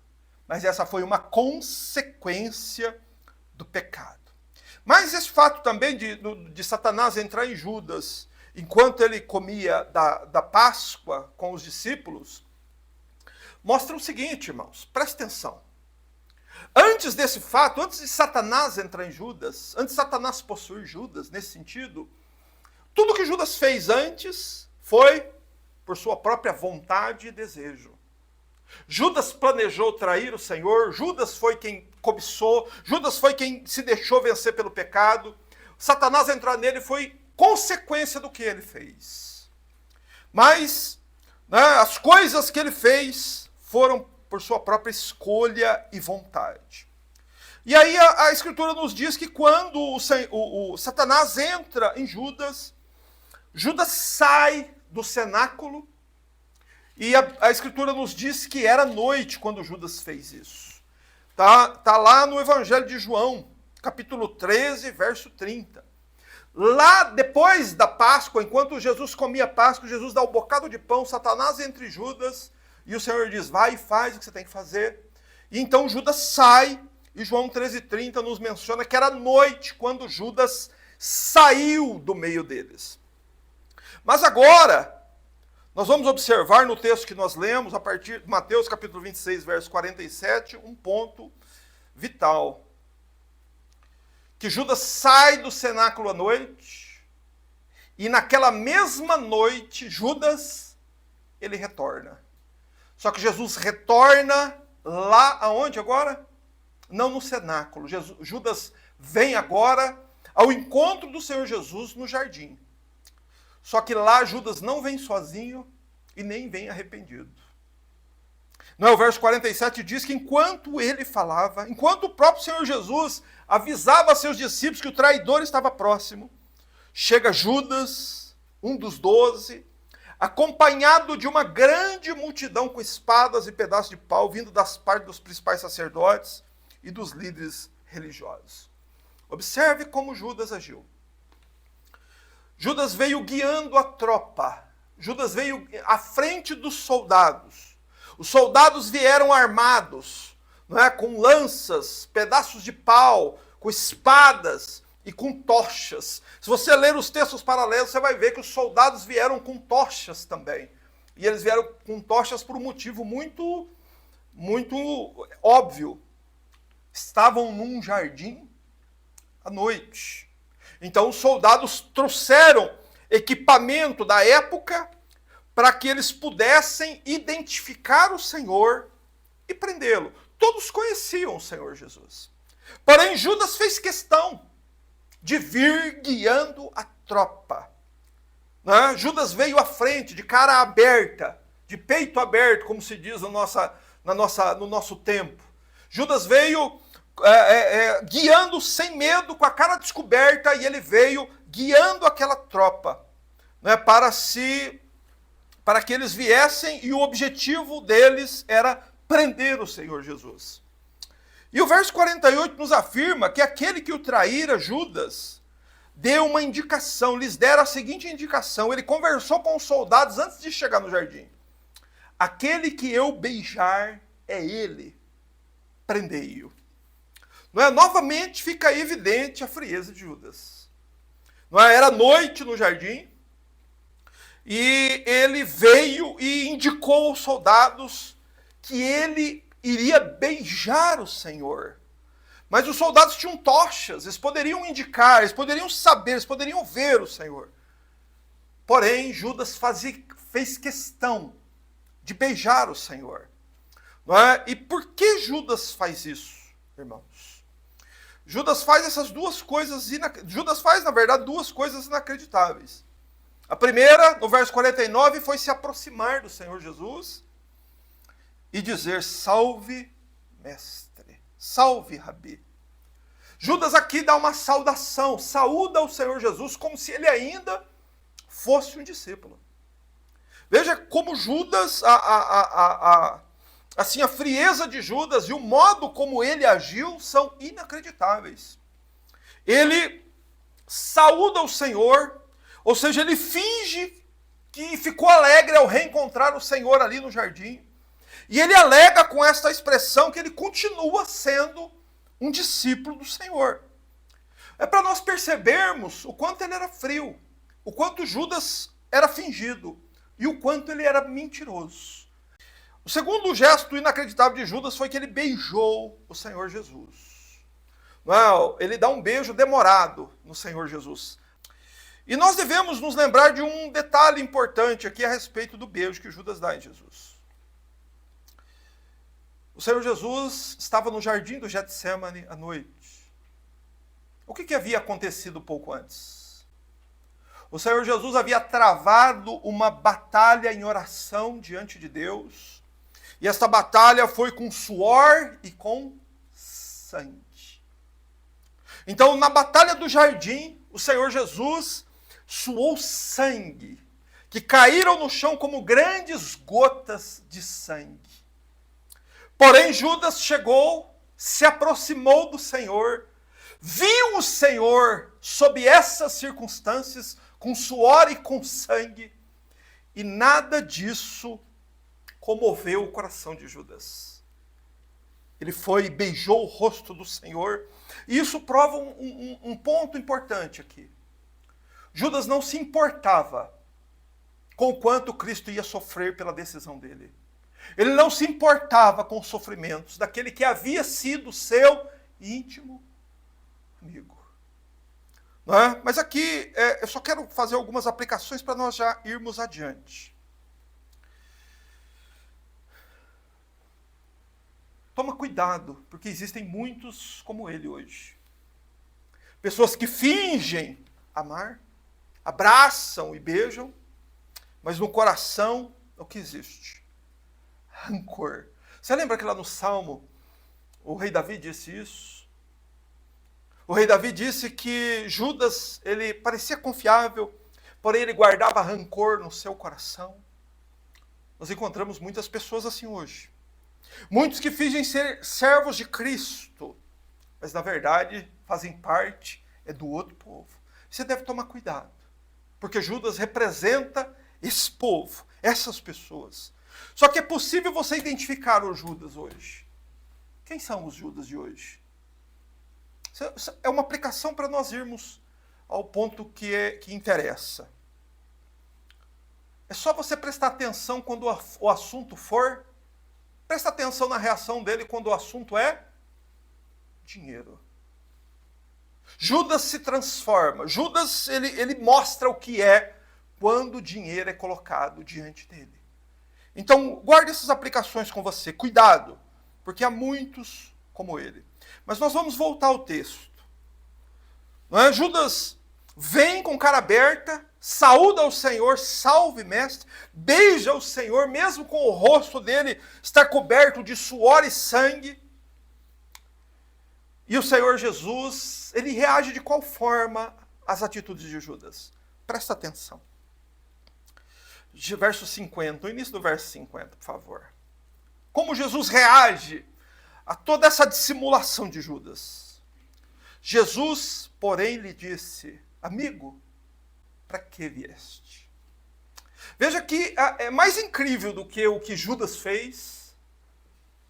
mas essa foi uma consequência do pecado. Mas esse fato também de Satanás entrar em Judas, enquanto ele comia da Páscoa com os discípulos, mostra o seguinte, irmãos, presta atenção. Antes desse fato, antes de Satanás entrar em Judas, antes de Satanás possuir Judas, nesse sentido, tudo que Judas fez antes foi por sua própria vontade e desejo. Judas planejou trair o Senhor, Judas foi quem cobiçou, Judas foi quem se deixou vencer pelo pecado. Satanás entrar nele foi consequência do que ele fez. Mas as coisas que ele fez foram por sua própria escolha e vontade. E aí a Escritura nos diz que quando o Satanás entra em Judas, Judas sai do cenáculo, e a Escritura nos diz que era noite quando Judas fez isso. Tá lá no Evangelho de João, capítulo 13, verso 30. Lá, depois da Páscoa, enquanto Jesus comia Páscoa, Jesus dá um bocado de pão, Satanás entra em Judas, e o Senhor diz, vai e faz o que você tem que fazer. E então Judas sai, e João 13,30 nos menciona que era noite quando Judas saiu do meio deles. Mas agora, nós vamos observar no texto que nós lemos, a partir de Mateus capítulo 26, verso 47, um ponto vital. Que Judas sai do cenáculo à noite, e naquela mesma noite, Judas, ele retorna. Só que Jesus retorna lá aonde agora? Não no cenáculo. Judas vem agora ao encontro do Senhor Jesus no jardim. Só que lá Judas não vem sozinho e nem vem arrependido. Não é, o verso 47 diz que enquanto ele falava, enquanto o próprio Senhor Jesus avisava a seus discípulos que o traidor estava próximo, chega Judas, um dos 12, acompanhado de uma grande multidão com espadas e pedaços de pau, vindo das partes dos principais sacerdotes e dos líderes religiosos. Observe como Judas agiu. Judas veio guiando a tropa. Judas veio à frente dos soldados. Os soldados vieram armados, não é? Com lanças, pedaços de pau, com espadas e com tochas. Se você ler os textos paralelos, você vai ver que os soldados vieram com tochas também. E eles vieram com tochas por um motivo muito óbvio. Estavam num jardim à noite. Então os soldados trouxeram equipamento da época para que eles pudessem identificar o Senhor e prendê-lo. Todos conheciam o Senhor Jesus. Porém, Judas fez questão de vir guiando a tropa. Né? Judas veio à frente, de cara aberta, de peito aberto, como se diz no nosso tempo. Judas veio guiando sem medo, com a cara descoberta, e ele veio guiando aquela tropa, né, para que eles viessem, e o objetivo deles era prender o Senhor Jesus. E o verso 48 nos afirma que aquele que o traíra, Judas, deu uma indicação, lhes dera a seguinte indicação. Ele conversou com os soldados antes de chegar no jardim. Aquele que eu beijar é ele, prendei-o. Não é? Novamente fica evidente a frieza de Judas. Não é? Era noite no jardim, e ele veio e indicou aos soldados que ele iria beijar o Senhor. Mas os soldados tinham tochas, eles poderiam indicar, eles poderiam saber, eles poderiam ver o Senhor. Porém, Judas fez questão de beijar o Senhor. Não é? E por que Judas faz isso, irmãos? Judas faz essas duas coisas, Judas faz, na verdade, duas coisas inacreditáveis. A primeira, no verso 49, foi se aproximar do Senhor Jesus e dizer: salve, mestre, salve, rabi. Judas aqui dá uma saudação, saúda o Senhor Jesus como se ele ainda fosse um discípulo. Veja como Judas, assim, a frieza de Judas e o modo como ele agiu são inacreditáveis. Ele saúda o Senhor, ou seja, ele finge que ficou alegre ao reencontrar o Senhor ali no jardim. E ele alega com esta expressão que ele continua sendo um discípulo do Senhor. É para nós percebermos o quanto ele era frio, o quanto Judas era fingido e o quanto ele era mentiroso. O segundo gesto inacreditável de Judas foi que ele beijou o Senhor Jesus. Não, ele dá um beijo demorado no Senhor Jesus. E nós devemos nos lembrar de um detalhe importante aqui a respeito do beijo que Judas dá em Jesus. O Senhor Jesus estava no jardim do Getsemane à noite. O que havia acontecido pouco antes? O Senhor Jesus havia travado uma batalha em oração diante de Deus. E esta batalha foi com suor e com sangue. Então, na batalha do jardim, o Senhor Jesus suou sangue, que caíram no chão como grandes gotas de sangue. Porém, Judas chegou, se aproximou do Senhor, viu o Senhor sob essas circunstâncias, com suor e com sangue, e nada disso comoveu o coração de Judas. Ele foi e beijou o rosto do Senhor, e isso prova um ponto importante aqui. Judas não se importava com o quanto Cristo ia sofrer pela decisão dele. Ele não se importava com os sofrimentos daquele que havia sido seu íntimo amigo. Não é? Mas aqui eu só quero fazer algumas aplicações para nós já irmos adiante. Toma cuidado, porque existem muitos como ele hoje. Pessoas que fingem amar, abraçam e beijam, mas no coração o que existe? Rancor. Você lembra que lá no Salmo o rei Davi disse isso? O rei Davi disse que Judas, ele parecia confiável, porém ele guardava rancor no seu coração. Nós encontramos muitas pessoas assim hoje. Muitos que fingem ser servos de Cristo, mas na verdade fazem parte do outro povo. Você deve tomar cuidado, porque Judas representa esse povo, essas pessoas. Só que é possível você identificar o Judas hoje. Quem são os Judas de hoje? É uma aplicação para nós irmos ao ponto que interessa. É só você prestar atenção quando o assunto for. Presta atenção na reação dele quando o assunto é dinheiro. Judas se transforma. Judas, ele mostra o que é quando o dinheiro é colocado diante dele. Então, guarde essas aplicações com você. Cuidado, porque há muitos como ele. Mas nós vamos voltar ao texto. Não é? Judas vem com cara aberta, saúda ao Senhor, salve mestre, beija o Senhor, mesmo com o rosto dele estar coberto de suor e sangue. E o Senhor Jesus, ele reage de qual forma às atitudes de Judas? Presta atenção. De verso 50, o início do verso 50, por favor. Como Jesus reage a toda essa dissimulação de Judas? Jesus, porém, lhe disse, amigo, para que vieste? Veja que é mais incrível do que o que Judas fez,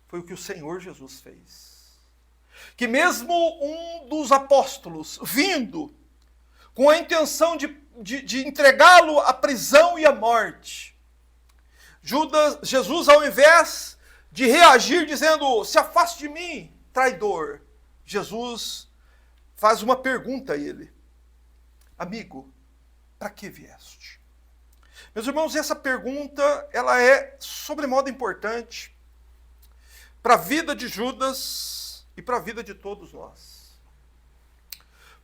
foi o que o Senhor Jesus fez. Que mesmo um dos apóstolos, vindo com a intenção de entregá-lo à prisão e à morte, Jesus, ao invés de reagir dizendo, se afaste de mim, traidor, Jesus faz uma pergunta a ele, amigo, para que vieste? Meus irmãos, essa pergunta, ela é sobremodo importante para a vida de Judas e para a vida de todos nós.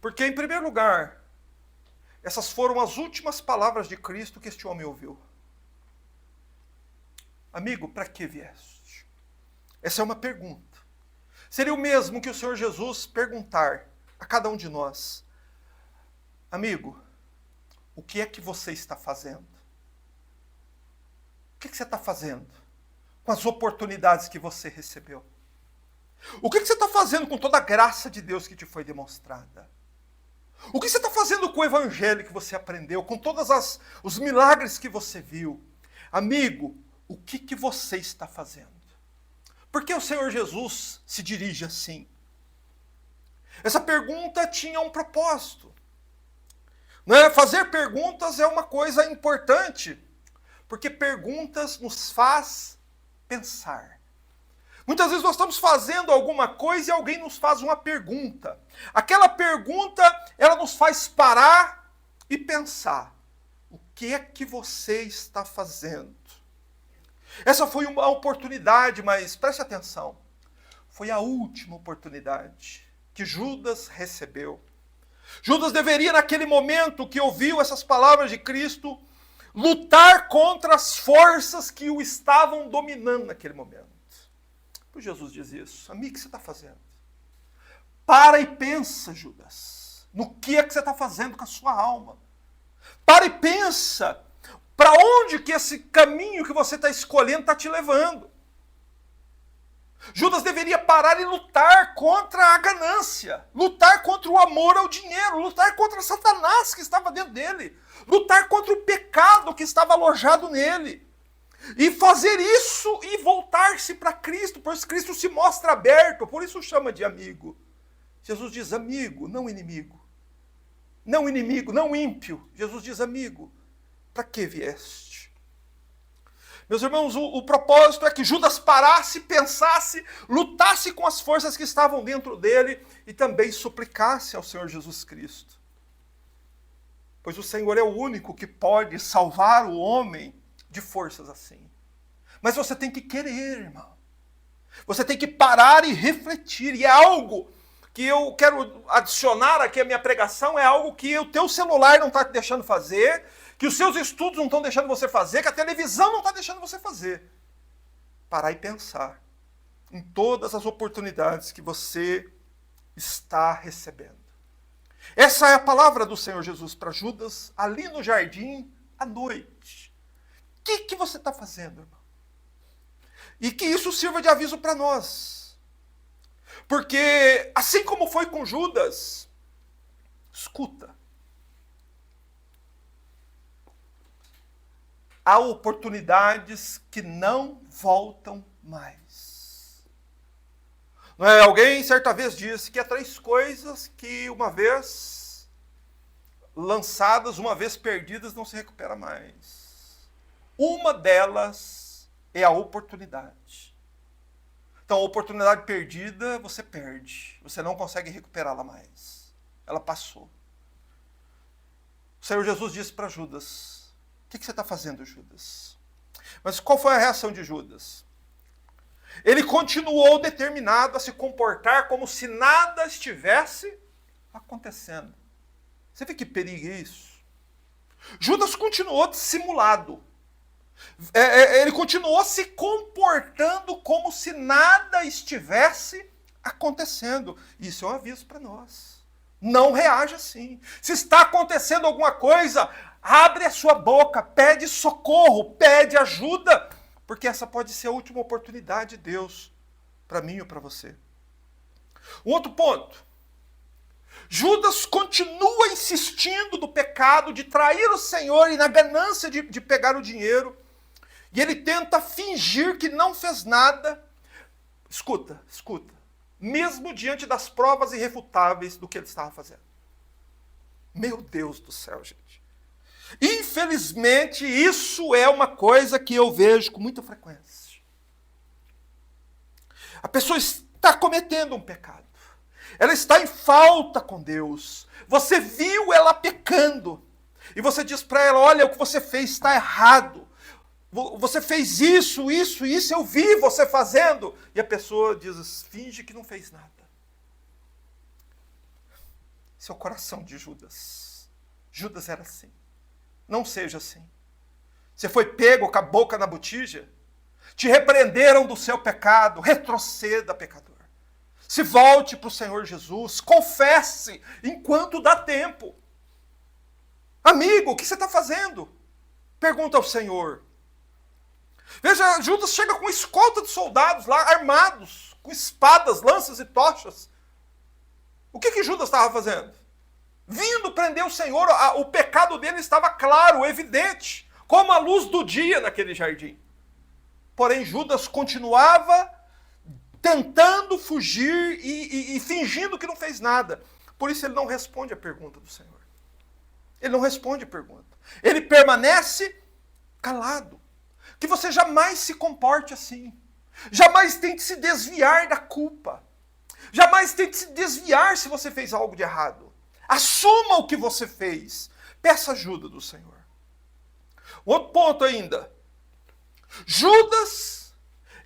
Porque, em primeiro lugar, essas foram as últimas palavras de Cristo que este homem ouviu. Amigo, para que vieste? Essa é uma pergunta. Seria o mesmo que o Senhor Jesus perguntar a cada um de nós, amigo, o que é que você está fazendo? O que você está fazendo com as oportunidades que você recebeu? O que você está fazendo com toda a graça de Deus que te foi demonstrada? O que você está fazendo com o evangelho que você aprendeu, com todos os milagres que você viu? Amigo, o que você está fazendo? Por que o Senhor Jesus se dirige assim? Essa pergunta tinha um propósito. Fazer perguntas é uma coisa importante, porque perguntas nos faz pensar. Muitas vezes nós estamos fazendo alguma coisa e alguém nos faz uma pergunta. Aquela pergunta, ela nos faz parar e pensar. O que é que você está fazendo? Essa foi uma oportunidade, mas preste atenção. Foi a última oportunidade que Judas recebeu. Judas deveria, naquele momento que ouviu essas palavras de Cristo, lutar contra as forças que o estavam dominando naquele momento. Pois Jesus diz isso. Amigo, o que você está fazendo? Para e pensa, Judas, no que é que você está fazendo com a sua alma. Para e pensa, para onde que esse caminho que você está escolhendo está te levando. Judas deveria parar e lutar contra a ganância, lutar contra o amor ao dinheiro, lutar contra Satanás que estava dentro dele, lutar contra o pecado que estava alojado nele. E fazer isso e voltar-se para Cristo, pois Cristo se mostra aberto, por isso chama de amigo. Jesus diz amigo, não inimigo. Não inimigo, não ímpio. Jesus diz amigo. Para que vieste? Meus irmãos, o propósito é que Judas parasse, pensasse, lutasse com as forças que estavam dentro dele e também suplicasse ao Senhor Jesus Cristo. Pois o Senhor é o único que pode salvar o homem de forças assim. Mas você tem que querer, irmão. Você tem que parar e refletir. E é algo que eu quero adicionar aqui à minha pregação, é algo que o teu celular não está te deixando fazer, que os seus estudos não estão deixando você fazer, que a televisão não está deixando você fazer. Parar e pensar em todas as oportunidades que você está recebendo. Essa é a palavra do Senhor Jesus para Judas, ali no jardim, à noite. O que você está fazendo, irmão? E que isso sirva de aviso para nós. Porque, assim como foi com Judas, escuta. Há oportunidades que não voltam mais. Não é? Alguém certa vez disse que há 3 coisas que uma vez lançadas, uma vez perdidas, não se recupera mais. Uma delas é a oportunidade. Então, a oportunidade perdida, você perde. Você não consegue recuperá-la mais. Ela passou. O Senhor Jesus disse para Judas, o que você está fazendo, Judas? Mas qual foi a reação de Judas? Ele continuou determinado a se comportar como se nada estivesse acontecendo. Você vê que perigo é isso? Judas continuou dissimulado. Ele continuou se comportando como se nada estivesse acontecendo. Isso é um aviso para nós. Não reaja assim. Se está acontecendo alguma coisa, abre a sua boca, pede socorro, pede ajuda, porque essa pode ser a última oportunidade de Deus para mim ou para você. Um outro ponto. Judas continua insistindo no pecado, de trair o Senhor e na ganância de pegar o dinheiro. E ele tenta fingir que não fez nada. Escuta. Mesmo diante das provas irrefutáveis do que ele estava fazendo. Meu Deus do céu, gente. Infelizmente, isso é uma coisa que eu vejo com muita frequência. A pessoa está cometendo um pecado. Ela está em falta com Deus. Você viu ela pecando. E você diz para ela, olha, o que você fez está errado. Você fez isso, eu vi você fazendo. E a pessoa diz, finge que não fez nada. Esse é o coração de Judas. Judas era assim. Não seja assim. Você foi pego com a boca na botija? Te repreenderam do seu pecado. Retroceda, pecador. Se volte para o Senhor Jesus. Confesse enquanto dá tempo. Amigo, o que você está fazendo? Pergunta ao Senhor. Veja, Judas chega com escolta de soldados lá, armados, com espadas, lanças e tochas. O que Judas estava fazendo? Vindo prender o Senhor, o pecado dele estava claro, evidente, como a luz do dia naquele jardim. Porém, Judas continuava tentando fugir e fingindo que não fez nada. Por isso ele não responde a pergunta do Senhor. Ele não responde a pergunta. Ele permanece calado. Que você jamais se comporte assim. Jamais tente se desviar da culpa. Jamais tente se desviar se você fez algo de errado. Assuma o que você fez. Peça ajuda do Senhor. Outro ponto ainda. Judas,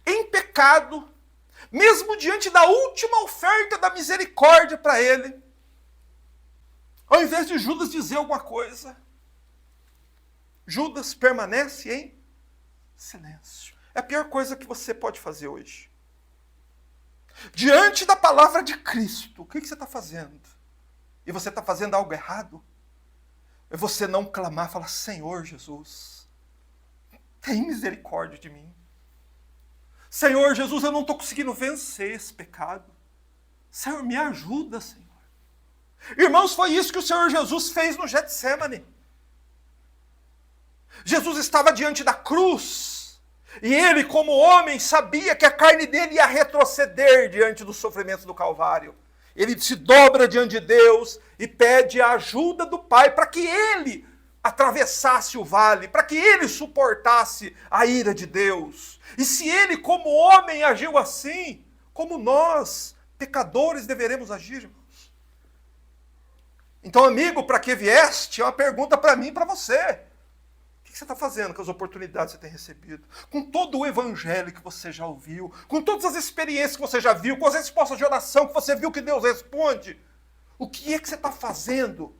em pecado, mesmo diante da última oferta da misericórdia para ele, ao invés de Judas dizer alguma coisa, Judas permanece em silêncio. É a pior coisa que você pode fazer hoje. Diante da palavra de Cristo, o que você está fazendo? E você está fazendo algo errado? É você não clamar, falar, Senhor Jesus, tem misericórdia de mim. Senhor Jesus, eu não estou conseguindo vencer esse pecado. Senhor, me ajuda, Senhor. Irmãos, foi isso que o Senhor Jesus fez no Getsemane. Jesus estava diante da cruz, e ele, como homem, sabia que a carne dele ia retroceder diante dos sofrimentos do Calvário. Ele se dobra diante de Deus e pede a ajuda do Pai para que ele atravessasse o vale, para que ele suportasse a ira de Deus. E se ele, como homem, agiu assim, como nós, pecadores, deveremos agir, irmãos. Então, amigo, para que vieste? É uma pergunta para mim e para você. O que você está fazendo com as oportunidades que você tem recebido? Com todo o evangelho que você já ouviu, com todas as experiências que você já viu, com as respostas de oração que você viu que Deus responde. O que é que você está fazendo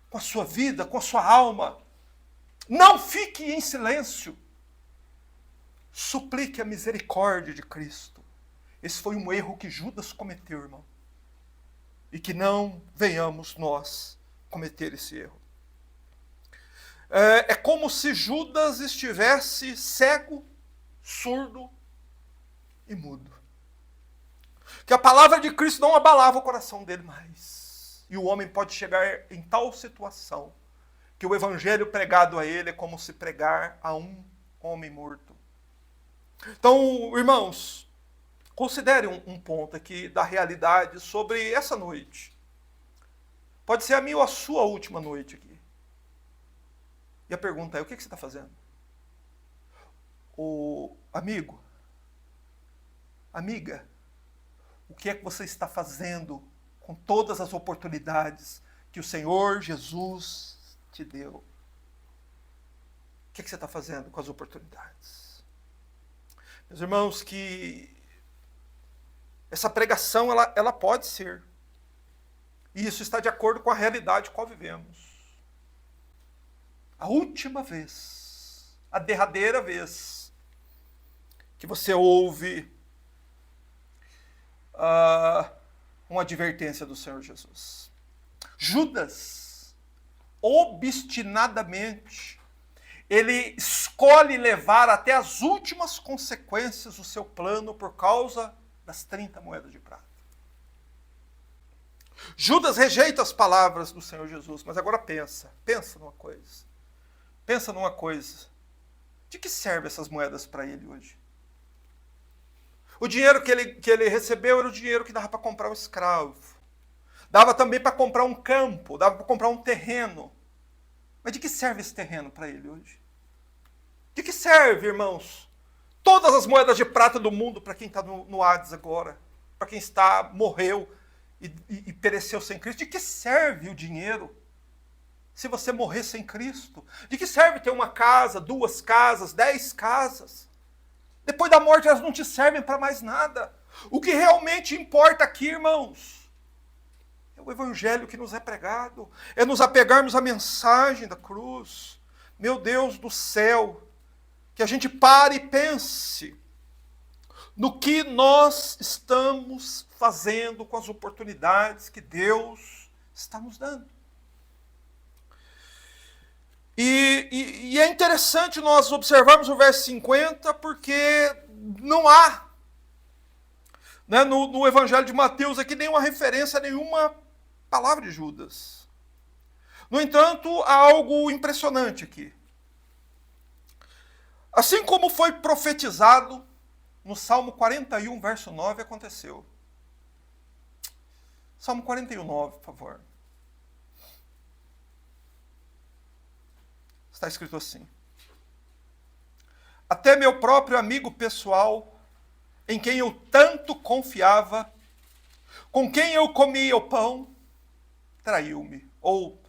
com a sua vida, com a sua alma? Não fique em silêncio. Suplique a misericórdia de Cristo. Esse foi um erro que Judas cometeu, irmão. E que não venhamos nós cometer esse erro. É como se Judas estivesse cego, surdo e mudo. Que a palavra de Cristo não abalava o coração dele mais. E o homem pode chegar em tal situação que o evangelho pregado a ele é como se pregar a um homem morto. Então, irmãos, considere um ponto aqui da realidade sobre essa noite. Pode ser a minha ou a sua última noite aqui. E a pergunta é, o que você está fazendo? Amigo, amiga, o que é que você está fazendo com todas as oportunidades que o Senhor Jesus te deu? O que você está fazendo com as oportunidades? Meus irmãos, que essa pregação, ela pode ser. E isso está de acordo com a realidade com a qual vivemos. A última vez, a derradeira vez que você ouve uma advertência do Senhor Jesus. Judas, obstinadamente, ele escolhe levar até as últimas consequências o seu plano por causa das 30 moedas de prata. Judas rejeita as palavras do Senhor Jesus, mas agora pensa numa coisa. Pensa numa coisa. De que servem essas moedas para ele hoje? O dinheiro que ele recebeu era o dinheiro que dava para comprar um escravo. Dava também para comprar um campo, dava para comprar um terreno. Mas de que serve esse terreno para ele hoje? De que serve, irmãos? Todas as moedas de prata do mundo para quem está no Hades agora, para quem morreu e pereceu sem Cristo. De que serve o dinheiro se você morrer sem Cristo? De que serve ter uma casa, 2 casas, 10 casas? Depois da morte elas não te servem para mais nada. O que realmente importa aqui, irmãos, é o evangelho que nos é pregado, é nos apegarmos à mensagem da cruz. Meu Deus do céu, que a gente pare e pense no que nós estamos fazendo com as oportunidades que Deus está nos dando. E é interessante nós observarmos o verso 50, porque não há, né, no Evangelho de Mateus aqui nenhuma referência, nenhuma palavra de Judas. No entanto, há algo impressionante aqui. Assim como foi profetizado no Salmo 41, verso 9, aconteceu. Salmo 41, 9, por favor. Está escrito assim: até meu próprio amigo pessoal, em quem eu tanto confiava, com quem eu comia o pão, traiu-me. Ou,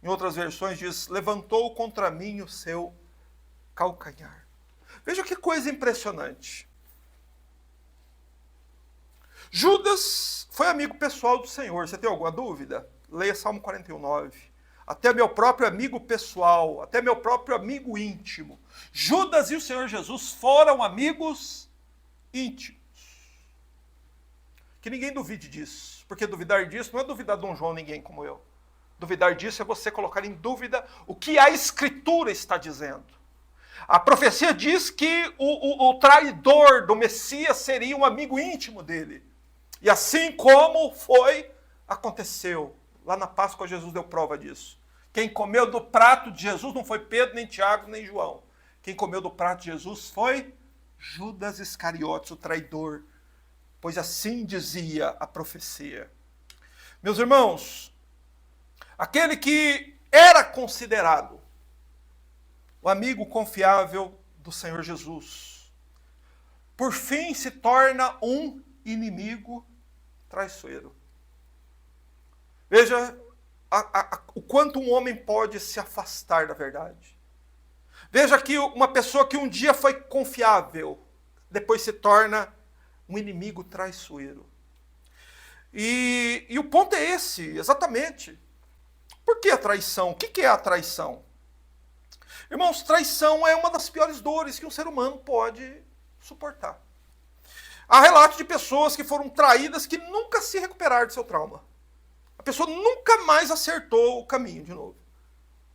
em outras versões diz, levantou contra mim o seu calcanhar. Veja que coisa impressionante. Judas foi amigo pessoal do Senhor. Você tem alguma dúvida? Leia Salmo 41, 9. Até meu próprio amigo pessoal, até meu próprio amigo íntimo. Judas e o Senhor Jesus foram amigos íntimos. Que ninguém duvide disso, porque duvidar disso não é duvidar de um João, ninguém como eu. Duvidar disso é você colocar em dúvida o que a Escritura está dizendo. A profecia diz que o traidor do Messias seria um amigo íntimo dele. E assim como aconteceu. Lá na Páscoa, Jesus deu prova disso. Quem comeu do prato de Jesus não foi Pedro, nem Tiago, nem João. Quem comeu do prato de Jesus foi Judas Iscariotes, o traidor. Pois assim dizia a profecia. Meus irmãos, aquele que era considerado o amigo confiável do Senhor Jesus, por fim se torna um inimigo traiçoeiro. Veja o quanto um homem pode se afastar da verdade. Veja que uma pessoa que um dia foi confiável, depois se torna um inimigo traiçoeiro. E o ponto é esse, exatamente. Por que a traição? O que é a traição? Irmãos, traição é uma das piores dores que um ser humano pode suportar. Há relatos de pessoas que foram traídas que nunca se recuperaram de seu trauma. A pessoa nunca mais acertou o caminho de novo,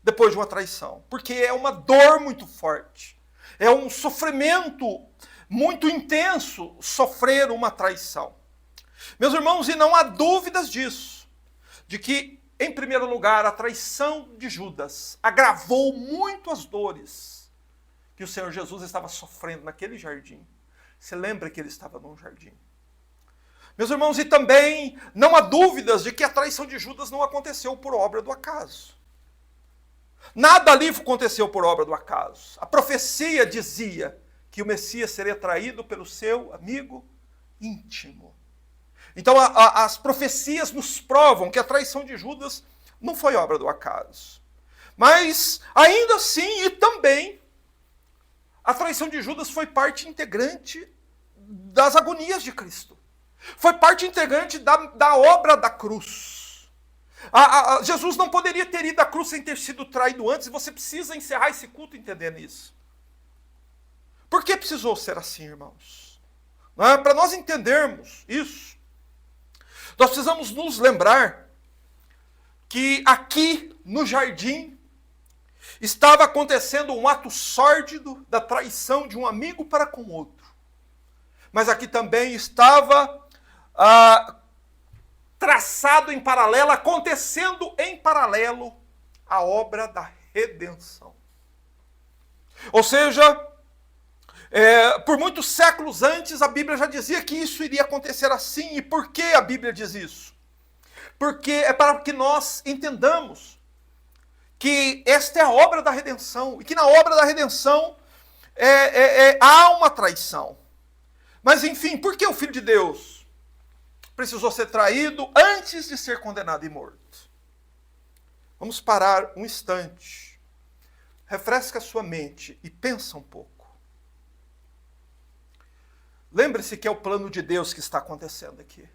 depois de uma traição. Porque é uma dor muito forte. É um sofrimento muito intenso sofrer uma traição. Meus irmãos, e não há dúvidas disso, de que, em primeiro lugar, a traição de Judas agravou muito as dores que o Senhor Jesus estava sofrendo naquele jardim. Você lembra que ele estava num jardim? Meus irmãos, e também não há dúvidas de que a traição de Judas não aconteceu por obra do acaso. Nada ali aconteceu por obra do acaso. A profecia dizia que o Messias seria traído pelo seu amigo íntimo. Então as profecias nos provam que a traição de Judas não foi obra do acaso. Mas ainda assim, e também, a traição de Judas foi parte integrante das agonias de Cristo. Foi parte integrante da obra da cruz. Jesus não poderia ter ido à cruz sem ter sido traído antes, e você precisa encerrar esse culto entendendo isso. Por que precisou ser assim, irmãos? Para nós entendermos isso, nós precisamos nos lembrar que aqui no jardim estava acontecendo um ato sórdido da traição de um amigo para com outro. Mas aqui também estava traçado em paralelo, acontecendo em paralelo a obra da redenção. Ou seja, por muitos séculos antes, a Bíblia já dizia que isso iria acontecer assim. E por que a Bíblia diz isso? Porque é para que nós entendamos que esta é a obra da redenção, e que na obra da redenção há uma traição. Mas enfim, por que o Filho de Deus precisou ser traído antes de ser condenado e morto? Vamos parar um instante, refresca a sua mente e pensa um pouco. Lembre-se que é o plano de Deus que está acontecendo aqui.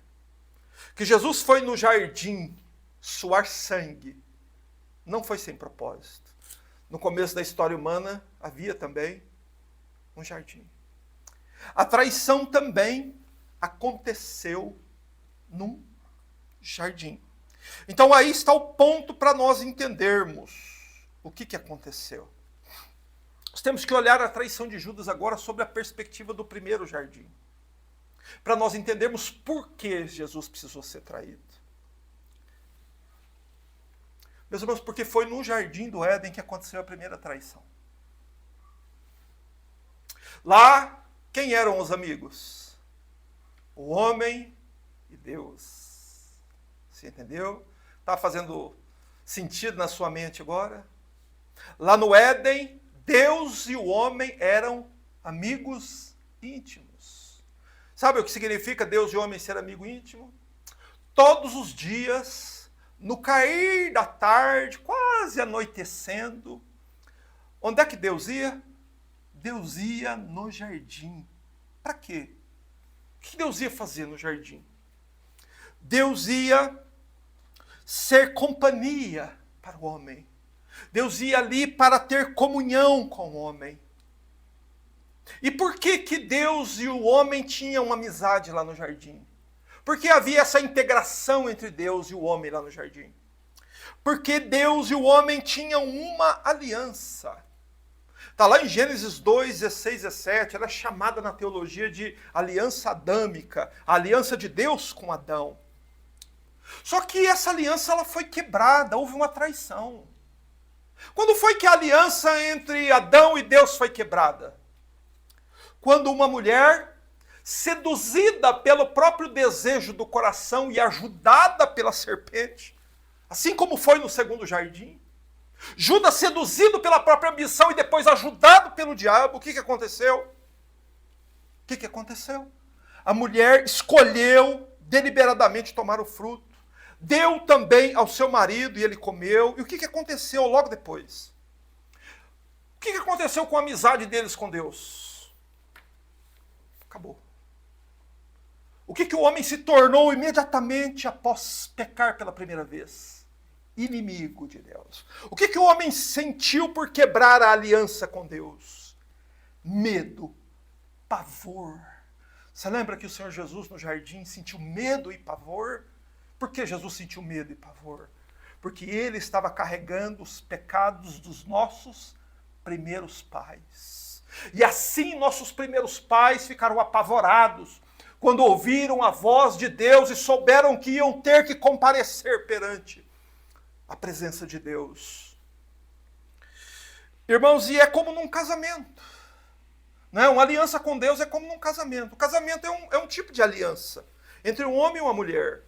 Que Jesus foi no jardim suar sangue, não foi sem propósito. No começo da história humana havia também um jardim. A traição também aconteceu num jardim. Então aí está o ponto para nós entendermos o que aconteceu. Nós temos que olhar a traição de Judas agora sob a perspectiva do primeiro jardim, para nós entendermos por que Jesus precisou ser traído. Meus irmãos, porque foi no jardim do Éden que aconteceu a primeira traição. Lá, quem eram os amigos? O homem e Deus. Você entendeu? Está fazendo sentido na sua mente agora? Lá no Éden, Deus e o homem eram amigos íntimos. Sabe o que significa Deus e o homem ser amigo íntimo? Todos os dias, no cair da tarde, quase anoitecendo, onde é que Deus ia? Deus ia no jardim. Para quê? O que Deus ia fazer no jardim? Deus ia ser companhia para o homem. Deus ia ali para ter comunhão com o homem. E por que Deus e o homem tinham uma amizade lá no jardim? Por que havia essa integração entre Deus e o homem lá no jardim? Porque Deus e o homem tinham uma aliança. Está lá em Gênesis 2, 16, 17, ela é chamada na teologia de aliança adâmica, a aliança de Deus com Adão. Só que essa aliança ela foi quebrada, houve uma traição. Quando foi que a aliança entre Adão e Deus foi quebrada? Quando uma mulher, seduzida pelo próprio desejo do coração e ajudada pela serpente, assim como foi no segundo jardim, Judas seduzido pela própria ambição e depois ajudado pelo diabo, o que aconteceu? O que aconteceu? A mulher escolheu deliberadamente tomar o fruto, deu também ao seu marido e ele comeu. E o que aconteceu logo depois? O que aconteceu com a amizade deles com Deus? Acabou. O que o homem se tornou imediatamente após pecar pela primeira vez? Inimigo de Deus. O que o homem sentiu por quebrar a aliança com Deus? Medo, pavor. Você lembra que o Senhor Jesus no jardim sentiu medo e pavor? Por que Jesus sentiu medo e pavor? Porque ele estava carregando os pecados dos nossos primeiros pais. E assim nossos primeiros pais ficaram apavorados quando ouviram a voz de Deus e souberam que iam ter que comparecer perante a presença de Deus. Irmãos, e é como num casamento. Né? Uma aliança com Deus é como num casamento. O casamento é um tipo de aliança entre um homem e uma mulher.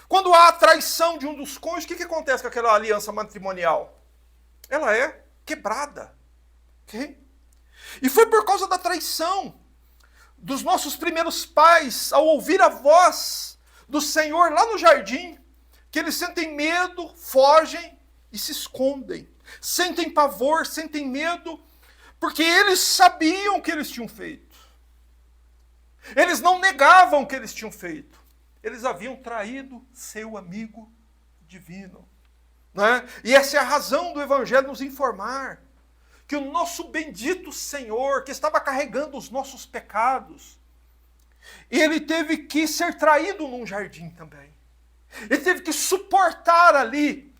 Quando há a traição de um dos cônjuges, o que acontece com aquela aliança matrimonial? Ela é quebrada. Okay? E foi por causa da traição dos nossos primeiros pais, ao ouvir a voz do Senhor lá no jardim, que eles sentem medo, fogem e se escondem. Sentem pavor, sentem medo, porque eles sabiam o que eles tinham feito. Eles não negavam o que eles tinham feito. Eles haviam traído seu amigo divino. Né? E essa é a razão do Evangelho nos informar que o nosso bendito Senhor, que estava carregando os nossos pecados, ele teve que ser traído num jardim também. Ele teve que suportar ali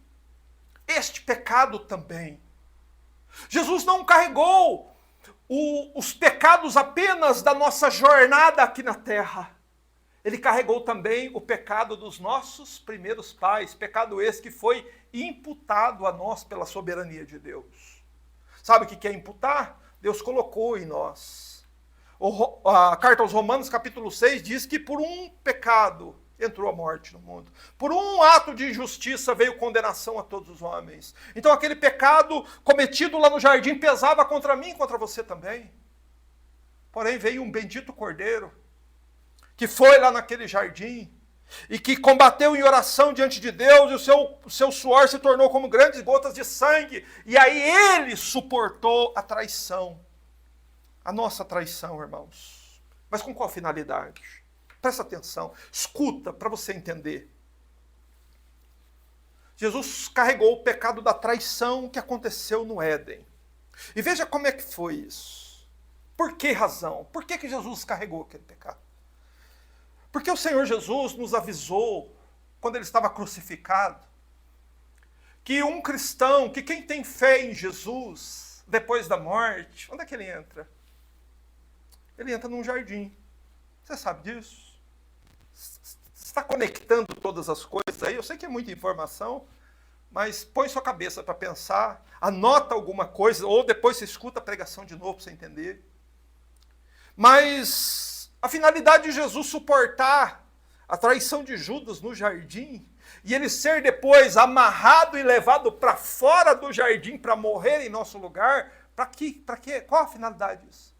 este pecado também. Jesus não carregou os pecados apenas da nossa jornada aqui na terra. ele carregou também o pecado dos nossos primeiros pais, pecado esse que foi imputado a nós pela soberania de Deus. Sabe o que é imputar? Deus colocou em nós. A carta aos Romanos, capítulo 6, diz que por um pecado entrou a morte no mundo. Por um ato de injustiça veio condenação a todos os homens. Então aquele pecado cometido lá no jardim pesava contra mim e contra você também. Porém veio um bendito Cordeiro, que foi lá naquele jardim, e que combateu em oração diante de Deus, e o seu suor se tornou como grandes gotas de sangue, e aí ele suportou a traição. A nossa traição, irmãos. Mas com qual finalidade? Presta atenção, escuta para você entender. Jesus carregou o pecado da traição que aconteceu no Éden. E veja como é que foi isso. Por que razão? Por que Jesus carregou aquele pecado? Porque o Senhor Jesus nos avisou, quando ele estava crucificado, que um cristão, que quem tem fé em Jesus, depois da morte, onde é que ele entra? Ele entra num jardim. Você sabe disso? Está conectando todas as coisas aí? Eu sei que é muita informação, mas põe sua cabeça para pensar, anota alguma coisa, ou depois você escuta a pregação de novo para você entender. Mas a finalidade de Jesus suportar a traição de Judas no jardim, e ele ser depois amarrado e levado para fora do jardim para morrer em nosso lugar, para quê? Qual a finalidade disso?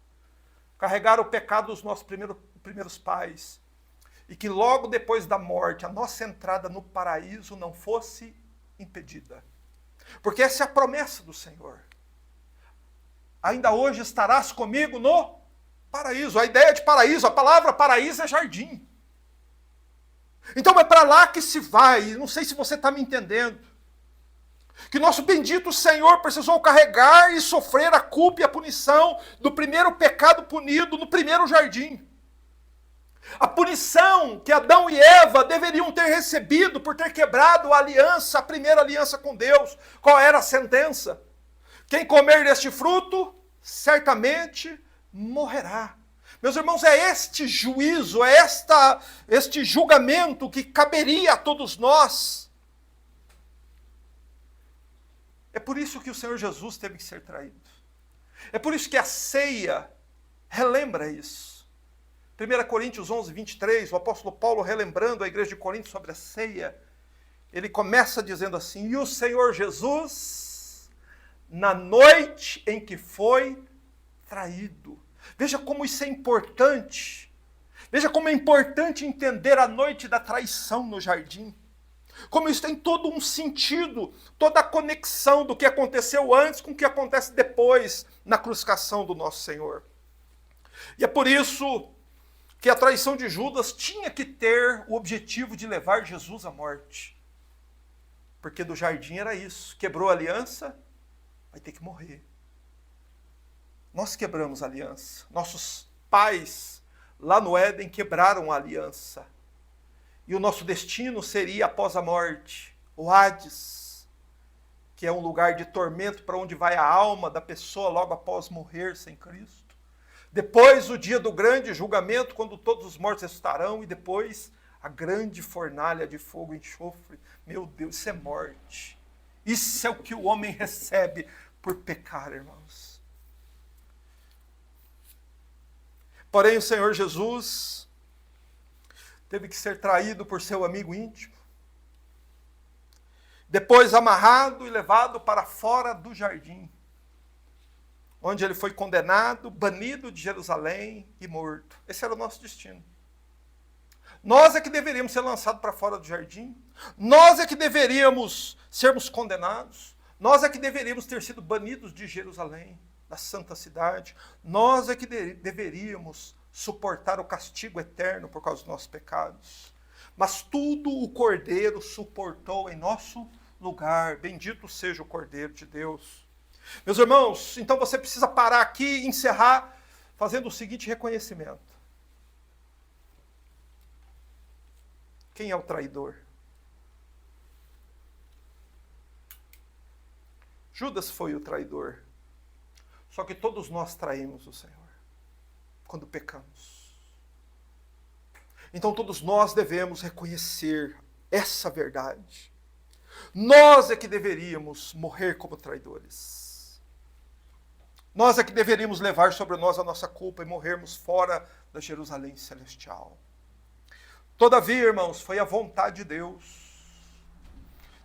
Carregar o pecado dos nossos primeiros pais, e que logo depois da morte, a nossa entrada no paraíso não fosse impedida. Porque essa é a promessa do Senhor. Ainda hoje estarás comigo no paraíso. A ideia de paraíso, a palavra paraíso é jardim. Então é para lá que se vai, não sei se você está me entendendo. Que nosso bendito Senhor precisou carregar e sofrer a culpa e a punição do primeiro pecado punido no primeiro jardim. A punição que Adão e Eva deveriam ter recebido por ter quebrado a aliança, a primeira aliança com Deus. Qual era a sentença? Quem comer deste fruto, certamente morrerá. Meus irmãos, é este juízo, é este julgamento que caberia a todos nós. É por isso que o Senhor Jesus teve que ser traído. É por isso que a ceia relembra isso. 1 Coríntios 11, 23, o apóstolo Paulo relembrando a igreja de Corinto sobre a ceia, ele começa dizendo assim: e o Senhor Jesus, na noite em que foi traído. Veja como isso é importante. Veja como é importante entender a noite da traição no jardim. Como isso tem todo um sentido, toda a conexão do que aconteceu antes com o que acontece depois na crucificação do nosso Senhor. E é por isso que a traição de Judas tinha que ter o objetivo de levar Jesus à morte. Porque do jardim era isso. Quebrou a aliança, vai ter que morrer. Nós quebramos a aliança. Nossos pais, lá no Éden, quebraram a aliança. E o nosso destino seria após a morte, o Hades, que é um lugar de tormento para onde vai a alma da pessoa logo após morrer sem Cristo. Depois o dia do grande julgamento, quando todos os mortos ressuscitarão, e depois a grande fornalha de fogo e enxofre. Meu Deus, isso é morte. Isso é o que o homem recebe por pecar, irmãos. Porém, o Senhor Jesus teve que ser traído por seu amigo íntimo. Depois amarrado e levado para fora do jardim, onde ele foi condenado, banido de Jerusalém e morto. Esse era o nosso destino. Nós é que deveríamos ser lançados para fora do jardim. Nós é que deveríamos sermos condenados. Nós é que deveríamos ter sido banidos de Jerusalém, da santa cidade. Nós é que deveríamos suportar o castigo eterno por causa dos nossos pecados. Mas tudo o Cordeiro suportou em nosso lugar. Bendito seja o Cordeiro de Deus. Meus irmãos, então você precisa parar aqui e encerrar fazendo o seguinte reconhecimento. Quem é o traidor? Judas foi o traidor. Só que todos nós traímos o Senhor quando pecamos. Então todos nós devemos reconhecer essa verdade. Nós é que deveríamos morrer como traidores. Nós é que deveríamos levar sobre nós a nossa culpa e morrermos fora da Jerusalém celestial. Todavia, irmãos, foi a vontade de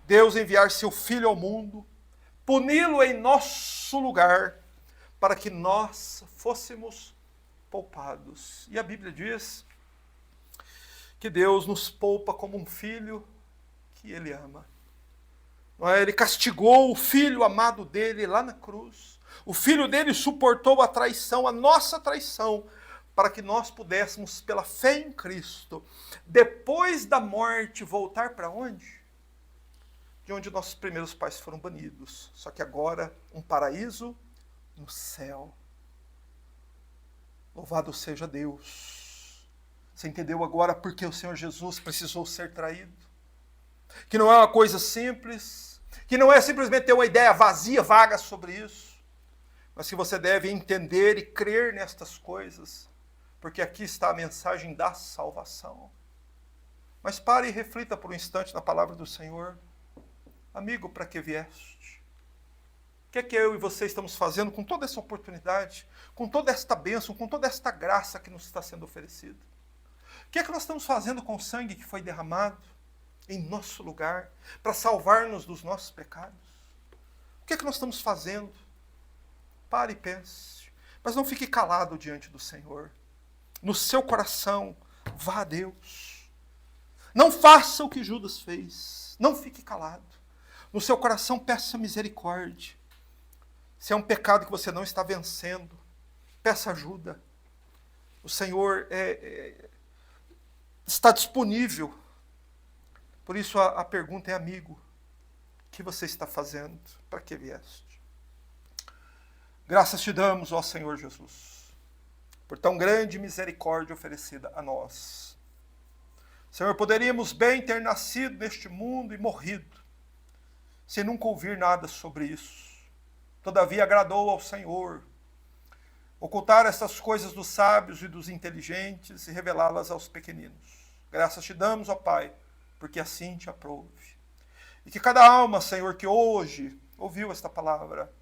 Deus enviar seu Filho ao mundo, puni-lo em nosso lugar, para que nós fôssemos poupados. E a Bíblia diz que Deus nos poupa como um filho que Ele ama. Não é? Ele castigou o filho amado dele lá na cruz. O filho dele suportou a traição, a nossa traição, para que nós pudéssemos, pela fé em Cristo, depois da morte, voltar para onde? De onde nossos primeiros pais foram banidos. Só que agora, um paraíso no céu. Louvado seja Deus. Você entendeu agora porque o Senhor Jesus precisou ser traído? Que não é uma coisa simples, que não é simplesmente ter uma ideia vazia, vaga sobre isso, mas que você deve entender e crer nestas coisas, porque aqui está a mensagem da salvação. Mas pare e reflita por um instante na palavra do Senhor. Amigo, para que vieste? O que é que eu e você estamos fazendo com toda essa oportunidade, com toda esta bênção, com toda esta graça que nos está sendo oferecida? O que é que nós estamos fazendo com o sangue que foi derramado em nosso lugar, para salvar-nos dos nossos pecados? O que é que nós estamos fazendo? Pare e pense, mas não fique calado diante do Senhor. No seu coração, vá a Deus. Não faça o que Judas fez, não fique calado. No seu coração, peça misericórdia. Se é um pecado que você não está vencendo, peça ajuda. O Senhor está disponível. Por isso a pergunta é, amigo, o que você está fazendo? Para que vieste? Graças te damos, ó Senhor Jesus, por tão grande misericórdia oferecida a nós. Senhor, poderíamos bem ter nascido neste mundo e morrido, sem nunca ouvir nada sobre isso. Todavia agradou ao Senhor ocultar essas coisas dos sábios e dos inteligentes e revelá-las aos pequeninos. Graças te damos, ó Pai, porque assim te aprouve. E que cada alma, Senhor, que hoje ouviu esta palavra,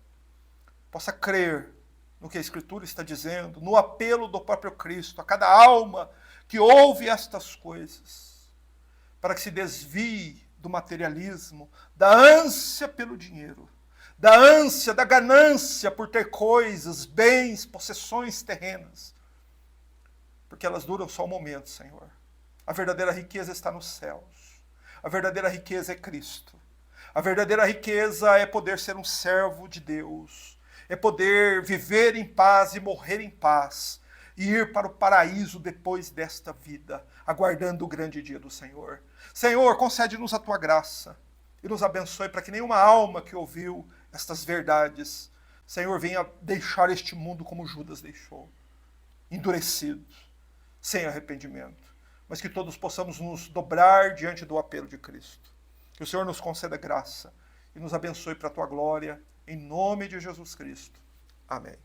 possa crer no que a Escritura está dizendo, no apelo do próprio Cristo, a cada alma que ouve estas coisas, para que se desvie do materialismo, da ânsia pelo dinheiro, da ânsia, da ganância por ter coisas, bens, possessões terrenas, porque elas duram só um momento, Senhor. A verdadeira riqueza está nos céus. A verdadeira riqueza é Cristo. A verdadeira riqueza é poder ser um servo de Deus. É poder viver em paz e morrer em paz. E ir para o paraíso depois desta vida, aguardando o grande dia do Senhor. Senhor, concede-nos a tua graça e nos abençoe para que nenhuma alma que ouviu estas verdades, Senhor, venha deixar este mundo como Judas deixou, endurecido, sem arrependimento. Mas que todos possamos nos dobrar diante do apelo de Cristo. Que o Senhor nos conceda graça e nos abençoe para a tua glória, em nome de Jesus Cristo. Amém.